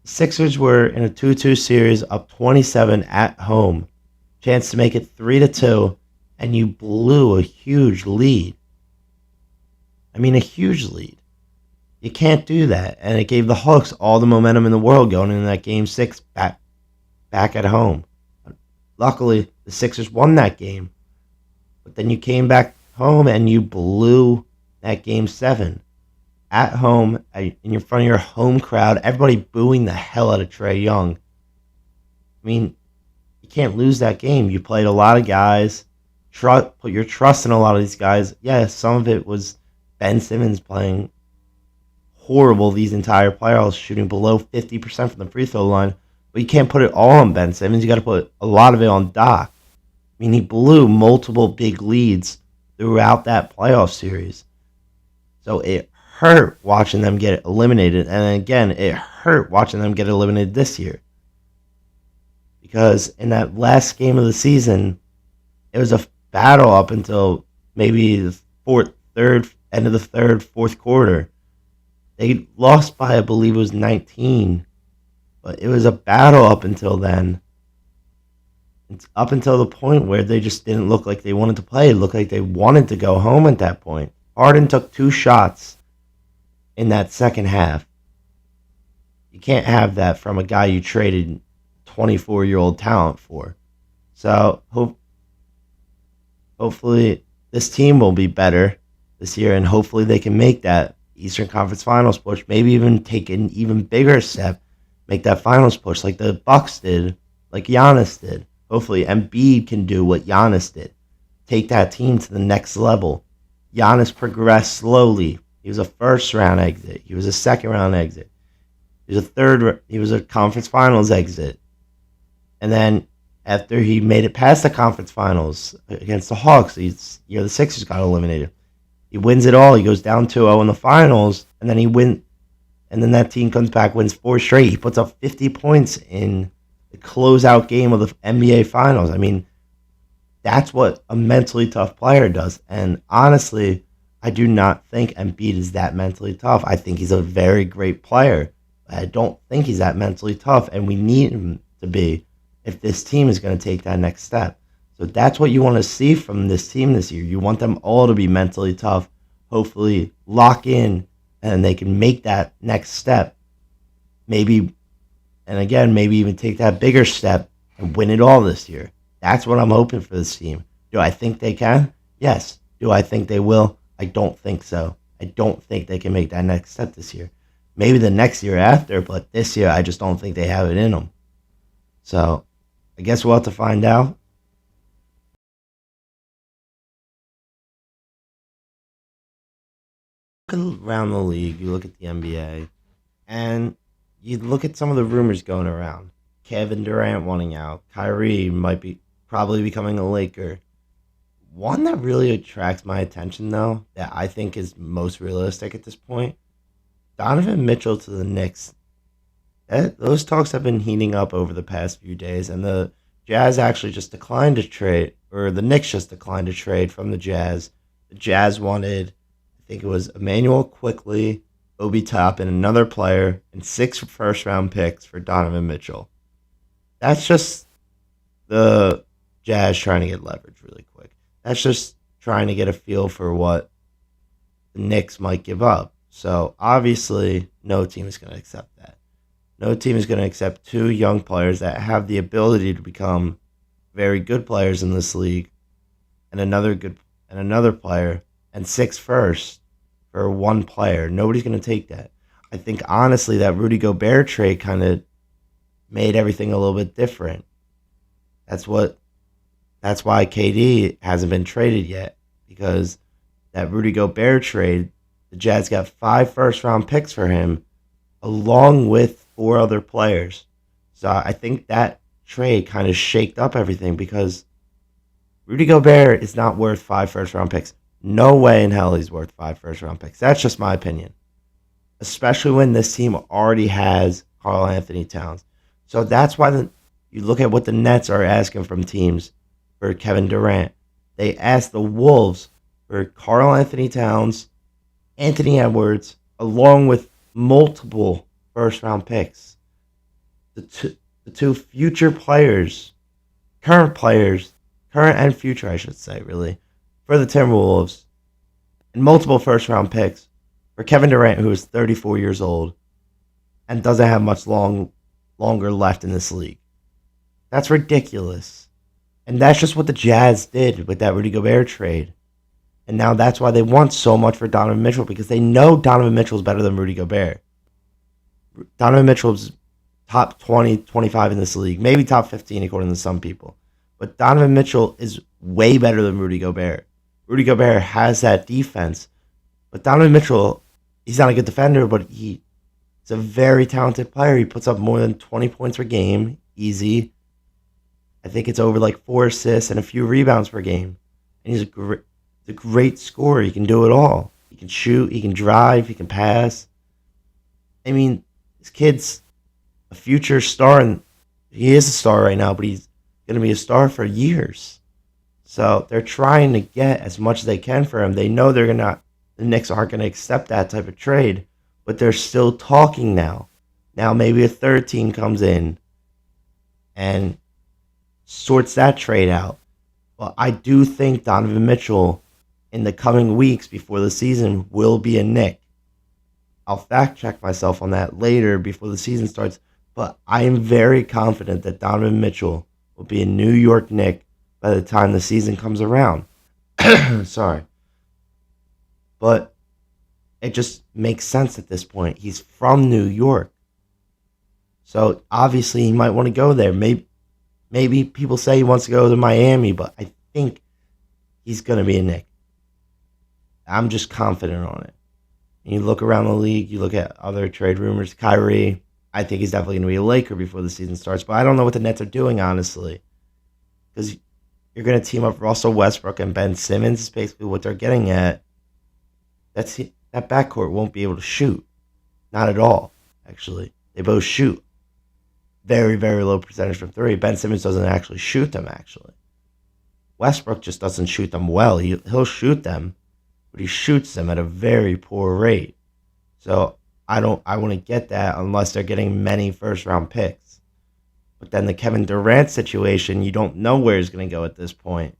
Sixers were in a 2-2 series, up 27 at home. Chance to make it 3-2, and you blew a huge lead. I mean, a huge lead. You can't do that. And it gave the Hawks all the momentum in the world going into that Game 6 back at home. Luckily, the Sixers won that game. But then you came back home and you blew that Game 7. At home, in front of your home crowd, everybody booing the hell out of Trae Young. I mean, you can't lose that game. You played a lot of guys. Put your trust in a lot of these guys. Yeah, some of it was Ben Simmons playing horrible these entire playoffs, shooting below 50% from the free throw line. But you can't put it all on Ben Simmons. You got to put a lot of it on Doc. I mean, he blew multiple big leads throughout that playoff series. So it hurt watching them get eliminated. And again, it hurt watching them get eliminated this year. Because in that last game of the season, it was a battle up until maybe the end of the third, fourth quarter. They lost by, I believe it was 19. But it was a battle up until then. It's up until the point where they just didn't look like they wanted to play. It looked like they wanted to go home at that point. Harden took 2 shots in that second half. You can't have that from a guy you traded 24-year-old talent for. So hopefully this team will be better this year, and hopefully they can make that Eastern Conference Finals push. Maybe even take an even bigger step, make that Finals push like the Bucks did, like Giannis did. Hopefully Embiid can do what Giannis did, take that team to the next level. Giannis progressed slowly. He was a first round exit. He was a second round exit. He was a third. He was a conference finals exit. And then after he made it past the conference finals against the Hawks, the Sixers got eliminated. He wins it all. He goes down 2-0 in the finals, and then and then that team comes back, wins 4 straight. He puts up 50 points in the closeout game of the NBA Finals. I mean, that's what a mentally tough player does. And honestly, I do not think Embiid is that mentally tough. I think he's a very great player. I don't think he's that mentally tough, and we need him to be if this team is going to take that next step. So that's what you want to see from this team this year. You want them all to be mentally tough, hopefully lock in, and they can make that next step. Maybe, and again, maybe even take that bigger step and win it all this year. That's what I'm hoping for this team. Do I think they can? Yes. Do I think they will? I don't think so. I don't think they can make that next step this year. Maybe the next year after, but this year I just don't think they have it in them. So I guess we'll have to find out. Look around the league, you look at the NBA, and you look at some of the rumors going around. Kevin Durant wanting out. Kyrie might be probably becoming a Laker. One that really attracts my attention, though, that I think is most realistic at this point, Donovan Mitchell to the Knicks. Those talks have been heating up over the past few days, and the Jazz actually just declined to trade, or the Knicks just declined to trade from the Jazz. The Jazz wanted, I think it was Emmanuel Quickly, Obi Toppin, another player, and 6 first-round picks for Donovan Mitchell. That's just the Jazz trying to get leverage really quick. That's just trying to get a feel for what the Knicks might give up. So obviously, no team is going to accept that. No team is going to accept 2 young players that have the ability to become very good players in this league, and another player, and 6 firsts for 1 player. Nobody's going to take that. I think honestly that Rudy Gobert trade kind of made everything a little bit different. That's why KD hasn't been traded yet, because that Rudy Gobert trade, the Jazz got 5 first-round picks for him, along with 4 other players. So I think that trade kind of shaked up everything, because Rudy Gobert is not worth 5 first-round picks. No way in hell he's worth 5 first-round picks. That's just my opinion. Especially when this team already has Karl Anthony Towns. So that's why you look at what the Nets are asking from teams for Kevin Durant. They asked the Wolves for Karl Anthony Towns, Anthony Edwards, along with multiple first-round picks. The two future players, current and future, I should say, really, for the Timberwolves, and multiple first-round picks for Kevin Durant, who is 34 years old and doesn't have much longer left in this league. That's ridiculous. And that's just what the Jazz did with that Rudy Gobert trade. And now that's why they want so much for Donovan Mitchell, because they know Donovan Mitchell is better than Rudy Gobert. Donovan Mitchell's top 20, 25 in this league, maybe top 15 according to some people. But Donovan Mitchell is way better than Rudy Gobert. Rudy Gobert has that defense. But Donovan Mitchell, he's not a good defender, but he's a very talented player. He puts up more than 20 points per game, easy. I think it's over like 4 assists and a few rebounds per game. And he's a great scorer. He can do it all. He can shoot, he can drive, he can pass. I mean, this kid's a future star, and he is a star right now, but he's going to be a star for years. So they're trying to get as much as they can for him. They know the Knicks aren't going to accept that type of trade, but they're still talking now. Now maybe a third team comes in and sorts that trade out. But I do think Donovan Mitchell, in the coming weeks before the season, will be a Knick. I'll fact check myself on that later before the season starts. But I am very confident that Donovan Mitchell will be a New York Knick by the time the season comes around. Sorry. But it just makes sense at this point. He's from New York. So obviously he might want to go there. Maybe people say he wants to go to Miami, but I think he's going to be a Knick. I'm just confident on it. And you look around the league, you look at other trade rumors. Kyrie, I think he's definitely going to be a Laker before the season starts. But I don't know what the Nets are doing, honestly. Because you're going to team up Russell Westbrook and Ben Simmons is basically what they're getting at. That backcourt won't be able to shoot. Not at all, actually. They both shoot. Very, very low percentage from three. Ben Simmons doesn't actually shoot them, actually. Westbrook just doesn't shoot them well. He'll shoot them, but he shoots them at a very poor rate. So I want to get that unless they're getting many first-round picks. But then the Kevin Durant situation, you don't know where he's going to go at this point.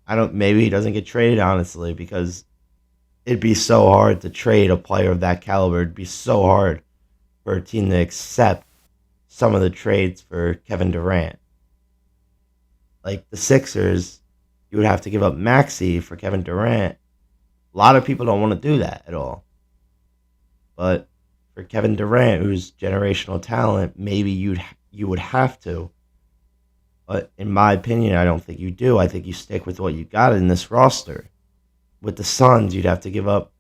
Maybe he doesn't get traded, honestly, because it'd be so hard to trade a player of that caliber. It'd be so hard for a team to accept some of the trades for Kevin Durant. Like the Sixers, you would have to give up Maxey for Kevin Durant. A lot of people don't want to do that at all. But for Kevin Durant, who's generational talent, maybe you would have to. But in my opinion, I don't think you do. I think you stick with what you got in this roster. With the Suns, you'd have to give up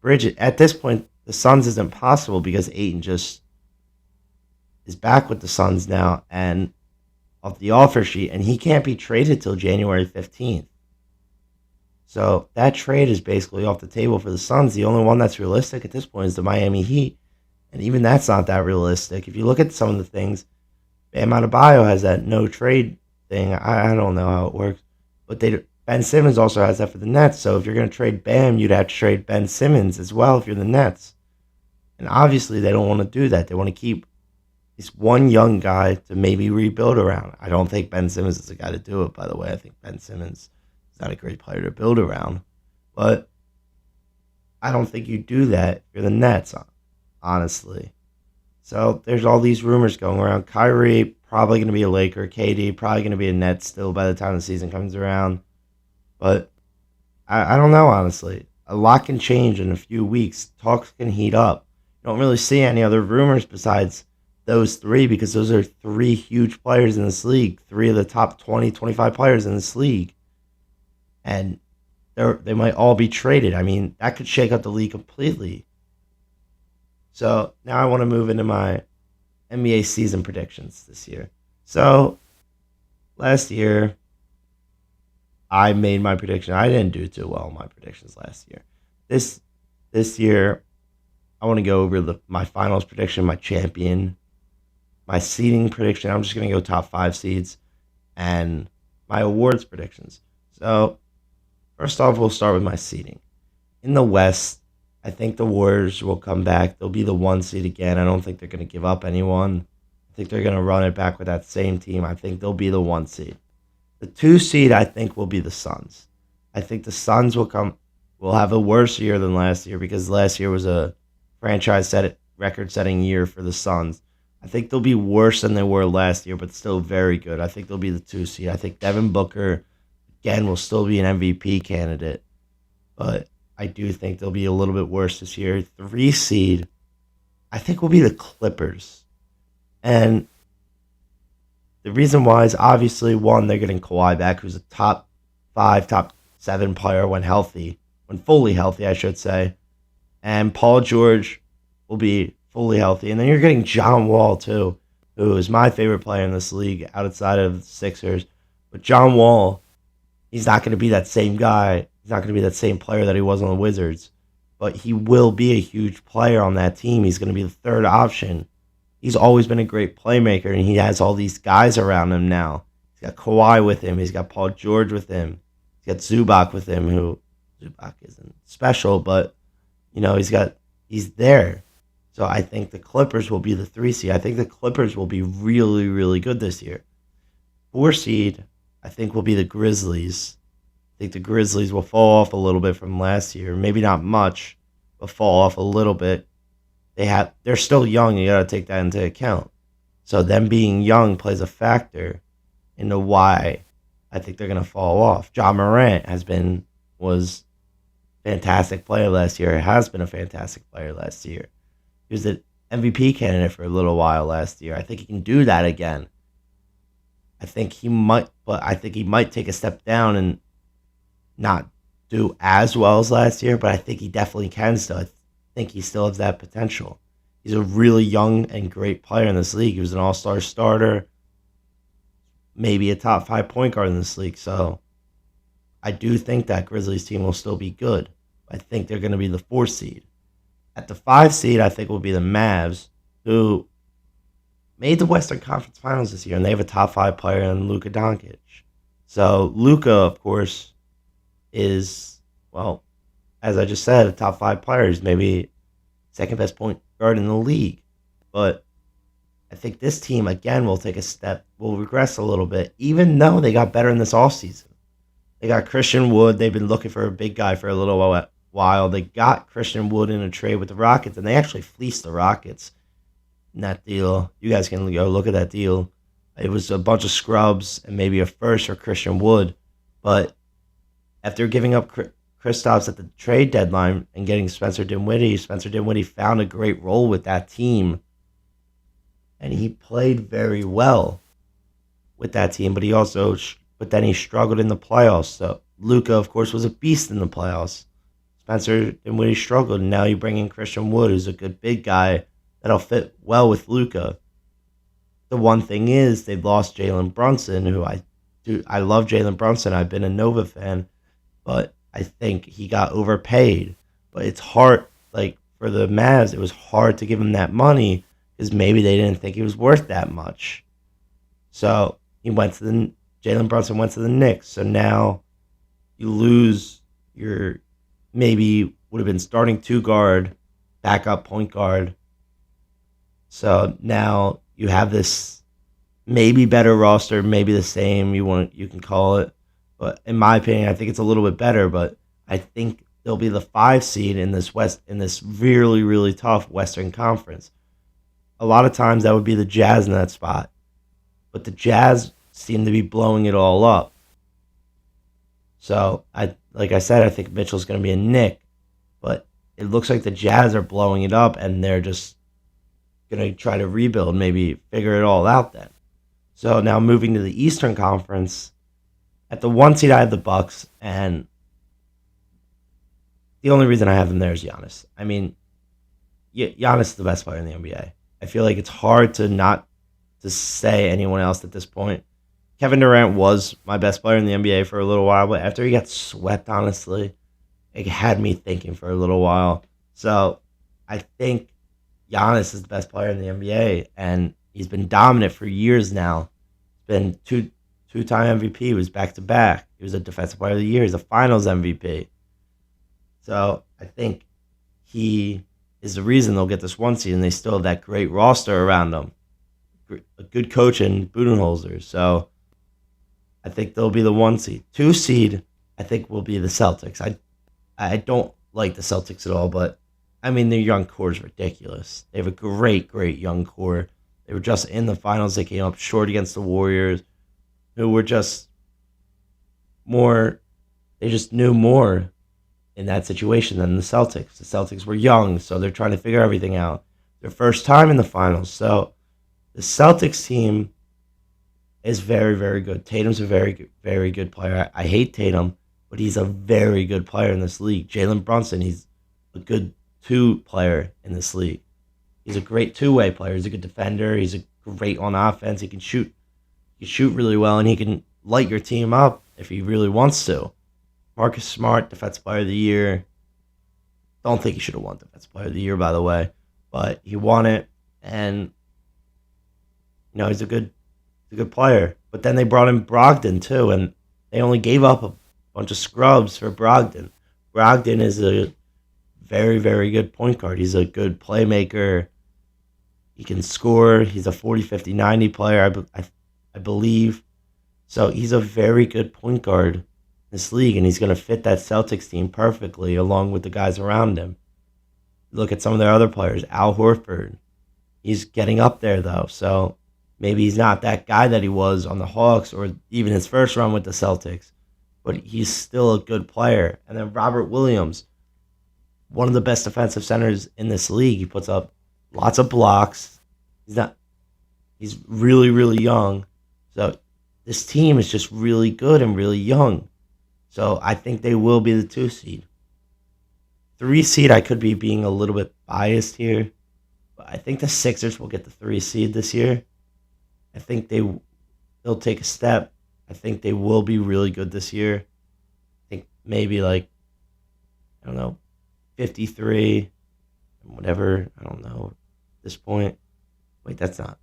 Bridget. At this point, the Suns isn't possible because Ayton just is back with the Suns now and off the offer sheet, and he can't be traded till January 15th. So that trade is basically off the table for the Suns. The only one that's realistic at this point is the Miami Heat, and even that's not that realistic. If you look at some of the things, Bam Adebayo has that no trade thing. I don't know how it works, but Ben Simmons also has that for the Nets. So if you're going to trade Bam, you'd have to trade Ben Simmons as well if you're the Nets. And obviously they don't want to do that. They want to keep this one young guy to maybe rebuild around. I don't think Ben Simmons is the guy to do it, by the way. I think Ben Simmons is not a great player to build around. But I don't think you do that if you're the Nets, honestly. So there's all these rumors going around. Kyrie probably going to be a Laker. KD probably going to be a Net still by the time the season comes around. But I don't know, honestly. A lot can change in a few weeks. Talks can heat up. You don't really see any other rumors besides those three because those are three huge players in this league. Three of the top 20, 25 players in this league. And they might all be traded. I mean, that could shake up the league completely. So now I want to move into my NBA season predictions this year. So last year, I made my prediction. I didn't do too well in my predictions last year. This year, I want to go over my finals prediction, my champion, my seeding prediction. I'm just going to go top 5 seeds, and my awards predictions. So first off, we'll start with my seeding. In the West, I think the Warriors will come back. They'll be the 1 seed again. I don't think they're going to give up anyone. I think they're going to run it back with that same team. I think they'll be the 1 seed. The 2 seed, I think, will be the Suns. I think the Suns will have a worse year than last year because last year was a franchise record-setting year for the Suns. I think they'll be worse than they were last year, but still very good. I think they'll be the 2 seed. I think Devin Booker, again, will still be an MVP candidate, but I do think they'll be a little bit worse this year. 3 seed, I think, will be the Clippers. And the reason why is obviously, one, they're getting Kawhi back, who's a top 5, top 7 player when fully healthy, I should say. And Paul George will be fully healthy. And then you're getting John Wall, too, who is my favorite player in this league outside of the Sixers. But John Wall, he's not going to be that same guy. He's not going to be that same player that he was on the Wizards. But he will be a huge player on that team. He's going to be the third option. He's always been a great playmaker, and he has all these guys around him now. He's got Kawhi with him. He's got Paul George with him. He's got Zubac with him, who Zubac isn't special, but he's there. So I think the Clippers will be the 3 seed. I think the Clippers will be really, really good this year. 4 seed, I think, will be the Grizzlies. I think the Grizzlies will fall off a little bit from last year. Maybe not much, but fall off a little bit. They're still young. You got to take that into account. So them being young plays a factor into why I think they're going to fall off. John Morant was a fantastic player last year. Has been a fantastic player last year. He was an MVP candidate for a little while last year. I think he can do that again. I think he might take a step down and not do as well as last year, but I think he definitely can still. I think he still has that potential. He's a really young and great player in this league. He was an all-star starter, maybe a top 5 point guard in this league. So I do think that Grizzlies team will still be good. I think they're going to be the 4 seed. At the 5 seed, I think will be the Mavs, who made the Western Conference Finals this year, and they have a top 5 player in Luka Doncic. So Luka, of course, is, well, as I just said, a top 5 player. He's maybe second best point guard in the league. But I think this team, again, will regress a little bit, even though they got better in this offseason. They got Christian Wood. They've been looking for a big guy for a little while. They got Christian Wood in a trade with the Rockets, and they actually fleeced the Rockets in that deal. You guys can go look at that deal. It was a bunch of scrubs and maybe a first for Christian Wood. But after giving up Kristaps at the trade deadline and getting Spencer Dinwiddie found a great role with that team. And he played very well with that team, but then he struggled in the playoffs. So Luka, of course, was a beast in the playoffs. Spencer Dinwiddie struggled, and now you bring in Christian Wood, who's a good big guy that'll fit well with Luka. The one thing is they've lost Jalen Brunson, who I love Jalen Brunson. I've been a Nova fan, but I think he got overpaid. But it's hard, for the Mavs, it was hard to give him that money because maybe they didn't think he was worth that much. So Jalen Brunson went to the Knicks. So now you lose your maybe would have been starting 2 guard, backup point guard. So now you have this maybe better roster, maybe the same you can call it. But in my opinion, I think it's a little bit better. But I think they'll be the 5 seed in this really, really tough Western Conference. A lot of times that would be the Jazz in that spot. But the Jazz seem to be blowing it all up. So, like I said, I think Mitchell's going to be a Knick. But it looks like the Jazz are blowing it up, and they're just going to try to rebuild, maybe figure it all out then. So now moving to the Eastern Conference, at the 1 seed I have the Bucks, and the only reason I have them there is Giannis. I mean, Giannis is the best player in the NBA. I feel like it's hard to say anyone else at this point. Kevin Durant was my best player in the NBA for a little while, but after he got swept, honestly, it had me thinking for a little while. So I think Giannis is the best player in the NBA, and he's been dominant for years now. He's been two-time MVP. He was back-to-back. He was a Defensive Player of the Year. He's a Finals MVP. So I think he is the reason they'll get this 1 seed, and they still have that great roster around them. A good coach in Budenholzer. So I think they'll be the 1 seed. 2 seed, I think, will be the Celtics. I don't like the Celtics at all, but, I mean, their young core is ridiculous. They have a great, great young core. They were just in the finals. They came up short against the Warriors, who were just more, they just knew more in that situation than the Celtics. The Celtics were young, so they're trying to figure everything out. Their first time in the finals. So the Celtics team is very, very good. Tatum's a very, very good player. I hate Tatum, but he's a very good player in this league. Jalen Brunson, he's a good 2 player in this league. He's a great 2-way player. He's a good defender. He's a great on offense. He can shoot. He can shoot really well, and he can light your team up if he really wants to. Marcus Smart, Defensive Player of the Year. Don't think he should have won Defensive Player of the Year, by the way, but he won it, and he's a good player. But then they brought in Brogdon too, and they only gave up a bunch of scrubs for Brogdon. Brogdon is a very, very good point guard. He's a good playmaker. He can score. He's a 40, 50, 90 player, I believe. So he's a very good point guard in this league, and he's going to fit that Celtics team perfectly along with the guys around him. Look at some of their other players. Al Horford. He's getting up there, though. So maybe he's not that guy that he was on the Hawks or even his first run with the Celtics. But he's still a good player. And then Robert Williams, one of the best defensive centers in this league. He puts up lots of blocks. He's really, really young. So this team is just really good and really young. So I think they will be the 2 seed. 3 seed, I could be being a little bit biased here. But I think the Sixers will get the 3 seed this year. I think they'll take a step. I think they will be really good this year. I think maybe I don't know, 53, whatever. I don't know at this point. Wait, that's not.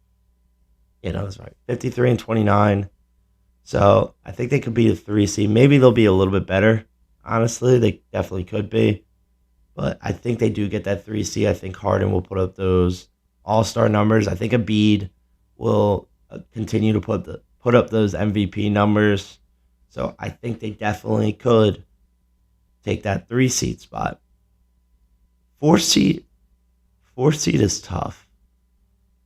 Yeah, no, that's right. 53 and 29. So I think they could be a 3 seed. Maybe they'll be a little bit better. Honestly, they definitely could be. But I think they do get that 3 seed. I think Harden will put up those all-star numbers. I think Embiid will continue to put up those MVP numbers. So I think they definitely could take that 3 seed spot. 4 seed is tough.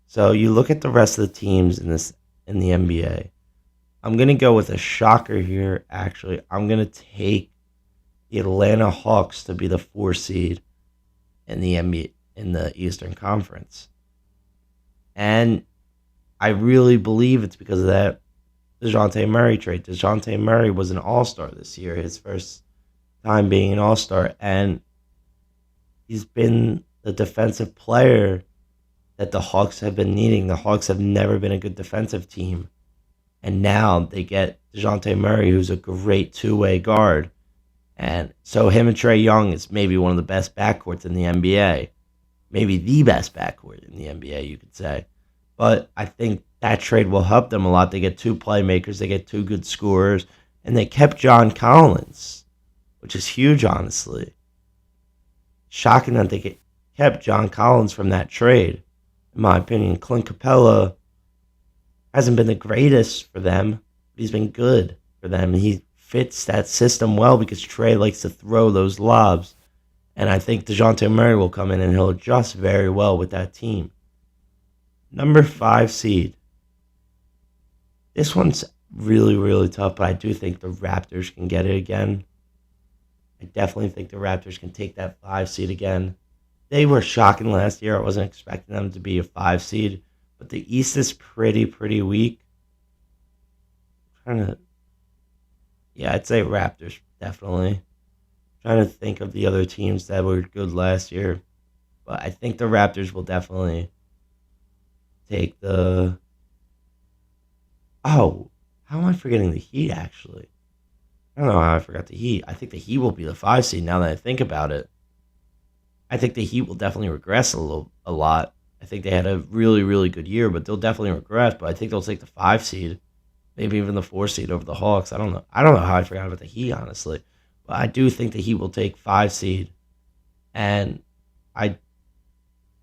So you look at the rest of the teams in the NBA. I'm gonna go with a shocker here. Actually, I'm gonna take the Atlanta Hawks to be the 4 seed in the NBA in the Eastern Conference, and I really believe it's because of that DeJounte Murray trade. DeJounte Murray was an All-Star this year, his first time being an All-Star, and he's been the defensive player that the Hawks have been needing. The Hawks have never been a good defensive team, and now they get DeJounte Murray, who's a great two-way guard. And so him and Trae Young is maybe one of the best backcourts in the NBA. Maybe the best backcourt in the NBA, you could say. But I think that trade will help them a lot. They get 2 playmakers. They get 2 good scorers. And they kept John Collins, which is huge, honestly. Shocking that they kept John Collins from that trade, in my opinion. Clint Capella hasn't been the greatest for them, but he's been good for them. He fits that system well because Trae likes to throw those lobs. And I think DeJounte Murray will come in and he'll adjust very well with that team. Number 5 seed. This one's really, really tough, but I do think the Raptors can get it again. I definitely think the Raptors can take that 5 seed again. They were shocking last year. I wasn't expecting them to be a 5 seed, but the East is pretty weak. Yeah, I'd say Raptors, definitely. Trying to think of the other teams that were good last year. But I think the Raptors will definitely take the... Oh, how am I forgetting the Heat, actually? I don't know how I forgot the Heat. I think the Heat will be the 5 seed now that I think about it. I think the Heat will definitely regress a lot. I think they had a really, really good year, but they'll definitely regress. But I think they'll take the 5 seed. Maybe even the 4 seed over the Hawks. I don't know. I don't know how I forgot about the Heat, honestly. But I do think the Heat will take 5 seed. And I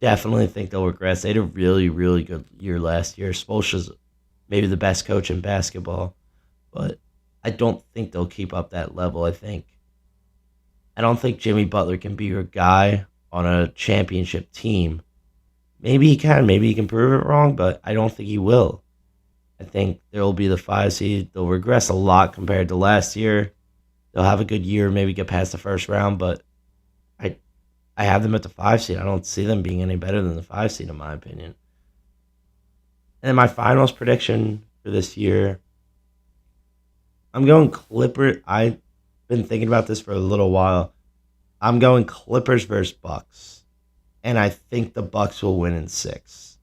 definitely think they'll regress. They had a really, really good year last year. Spoelstra's maybe the best coach in basketball. But I don't think they'll keep up that level, I don't think Jimmy Butler can be your guy on a championship team. Maybe he can. Maybe he can prove it wrong, but I don't think he will. I think they'll be the 5 seed. They'll regress a lot compared to last year. They'll have a good year, maybe get past the first round, but I have them at the 5 seed. I don't see them being any better than the 5 seed, in my opinion. And then my finals prediction for this year, I'm going Clippers. I've been thinking about this for a little while. I'm going Clippers versus Bucks, and I think the Bucks will win in 6.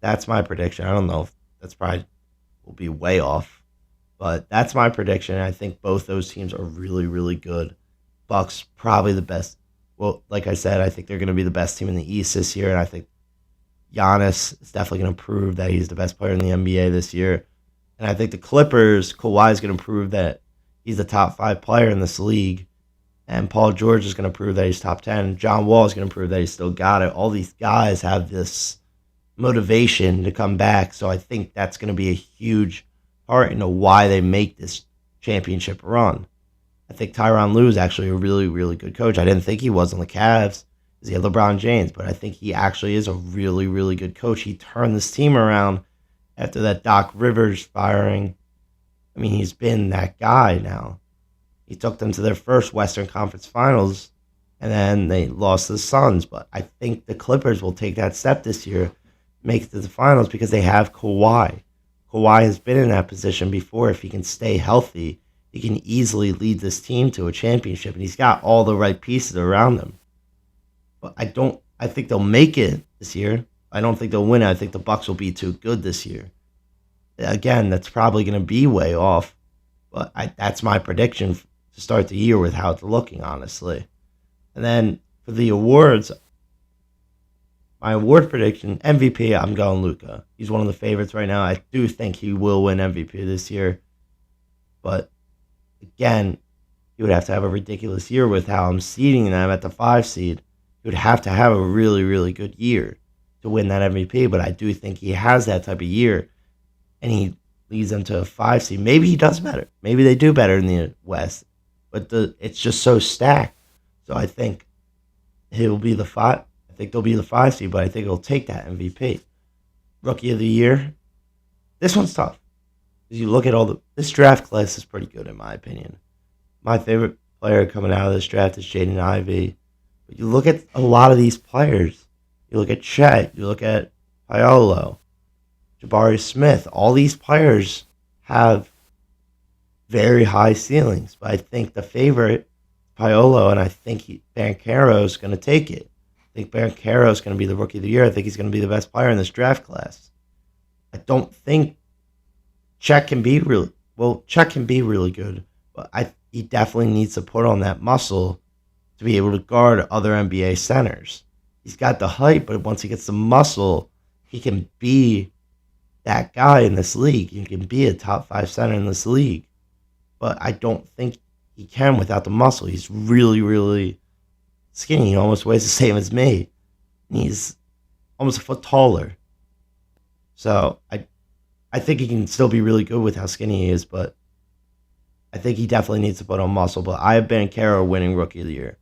That's my prediction. I don't know if that's probably will be way off, but that's my prediction. I think both those teams are really, really good. Bucks probably the best. Well, like I said, I think they're going to be the best team in the East this year, and I think Giannis is definitely going to prove that he's the best player in the NBA this year. And I think the Clippers, Kawhi is going to prove that he's the top 5 player in this league, and Paul George is going to prove that he's top 10. John Wall is going to prove that he's still got it. All these guys have this motivation to come back, so I think that's going to be a huge part into why they make this championship run. I think Tyronn Lue is actually a really, really good coach. I didn't think he was on the Cavs. because he had LeBron James, but I think he actually is a really, really good coach. He turned this team around after that Doc Rivers firing. I mean, he's been that guy now. He took them to their first Western Conference Finals, and then they lost to the Suns. But I think the Clippers will take that step this year, make it to the finals, because they have Kawhi. Kawhi has been in that position before. If he can stay healthy, he can easily lead this team to a championship, and he's got all the right pieces around him. But I think they'll make it this year. I don't think they'll win it. I think the Bucks will be too good this year. Again, that's probably going to be way off, but that's my prediction to start the year with how it's looking, honestly. And then for the awards, my award prediction, MVP, I'm going Luka. He's one of the favorites right now. I do think he will win MVP this year. But again, he would have to have a ridiculous year with how I'm seeding them at the 5 seed. He would have to have a really, really good year to win that MVP. But I do think he has that type of year, and he leads them to a 5 seed. Maybe he does better. Maybe they do better in the West. But it's just so stacked. So I think he'll be the 5. I think they'll be the 5 seed, but I think he'll take that MVP. Rookie of the year. This one's tough. As you look at this draft class is pretty good in my opinion. My favorite player coming out of this draft is Jaden Ivey. But you look at a lot of these players. You look at Chet. You look at Paolo, Jabari Smith. All these players have very high ceilings. But I think the favorite, Paolo, and I think Banchero is going to take it. I think Banchero is going to be the Rookie of the Year. I think he's going to be the best player in this draft class. I don't think Chet can be really good, but he definitely needs to put on that muscle to be able to guard other NBA centers. He's got the height, but once he gets the muscle, he can be that guy in this league. He can be a top 5 center in this league. But I don't think he can without the muscle. He's really, really skinny. He almost weighs the same as me. And he's almost a foot taller. So I think he can still be really good with how skinny he is, but I think he definitely needs to put on muscle. But I have Banchero winning Rookie of the Year.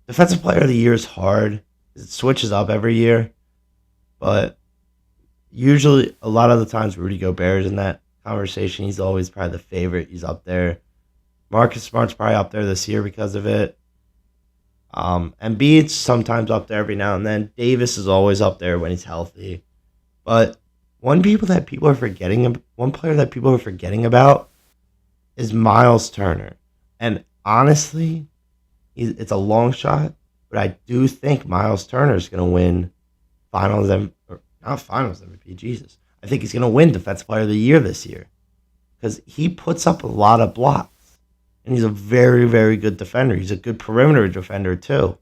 Defensive Player of the Year is hard. It switches up every year. But usually, a lot of the times, Rudy Gobert is in that conversation. He's always probably the favorite. He's up there. Marcus Smart's probably up there this year because of it. Embiid's sometimes up there every now and then. Davis is always up there when he's healthy. But one player that people are forgetting about is Miles Turner. And honestly, it's a long shot, but I do think Miles Turner is going to win not Finals MVP, Jesus. I think he's going to win Defensive Player of the Year this year because he puts up a lot of blocks. And he's a very, very good defender. He's a good perimeter defender, too.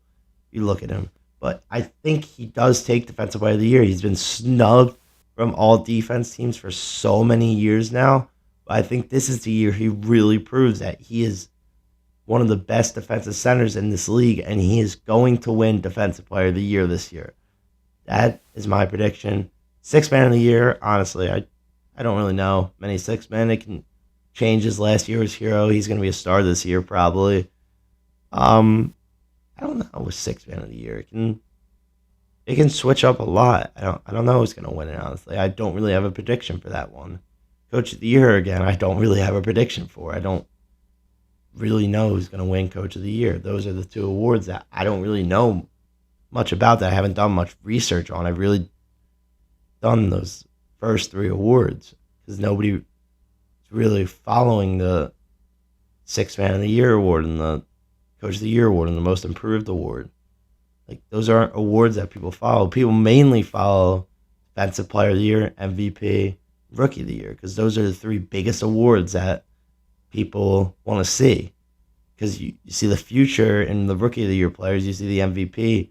You look at him. But I think he does take Defensive Player of the Year. He's been snubbed from all defense teams for so many years now. But I think this is the year he really proves that he is one of the best defensive centers in this league, and he is going to win Defensive Player of the Year this year. That is my prediction. Sixth Man of the Year, honestly, I don't really know many sixth men. It can change his last year as hero. He's going to be a star this year, probably. I don't know with sixth Man of the Year. It can switch up a lot. I don't know who's going to win it, honestly. I don't really have a prediction for that one. Coach of the Year, again, I don't really have a prediction for. I don't really know who's going to win Coach of the Year. Those are the two awards that I don't really know much about, that I haven't done much research on. I've really done those first 3 awards because nobody is really following the Sixth Man of the Year award and the Coach of the Year award and the Most Improved award. Like, those aren't awards that people follow. People mainly follow Defensive Player of the Year, MVP, Rookie of the Year, because those are the 3 biggest awards that people want to see. Because you see the future in the Rookie of the Year players, you see the MVP, you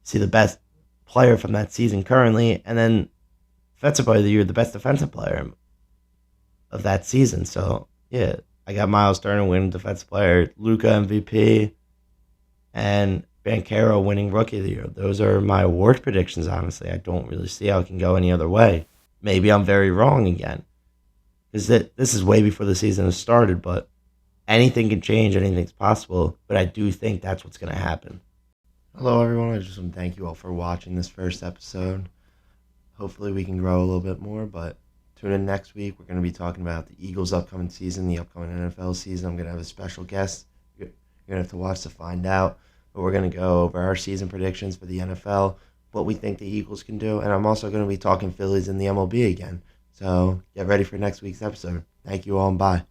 see the best player from that season currently, and then Defensive Player of the Year, the best defensive player of that season. So, yeah, I got Miles Turner winning Defensive Player, Luka MVP, and Banchero winning Rookie of the Year. Those are my award predictions, honestly. I don't really see how it can go any other way. Maybe I'm very wrong again, because this is way before the season has started, but anything can change, anything's possible, but I do think that's what's going to happen. Hello, everyone. I just want to thank you all for watching this first episode. Hopefully, we can grow a little bit more, but tune in next week. We're going to be talking about the Eagles' upcoming season, the upcoming NFL season. I'm going to have a special guest. You're going to have to watch to find out. But we're going to go over our season predictions for the NFL, what we think the Eagles can do, and I'm also going to be talking Phillies and the MLB again. So get ready for next week's episode. Thank you all, and bye.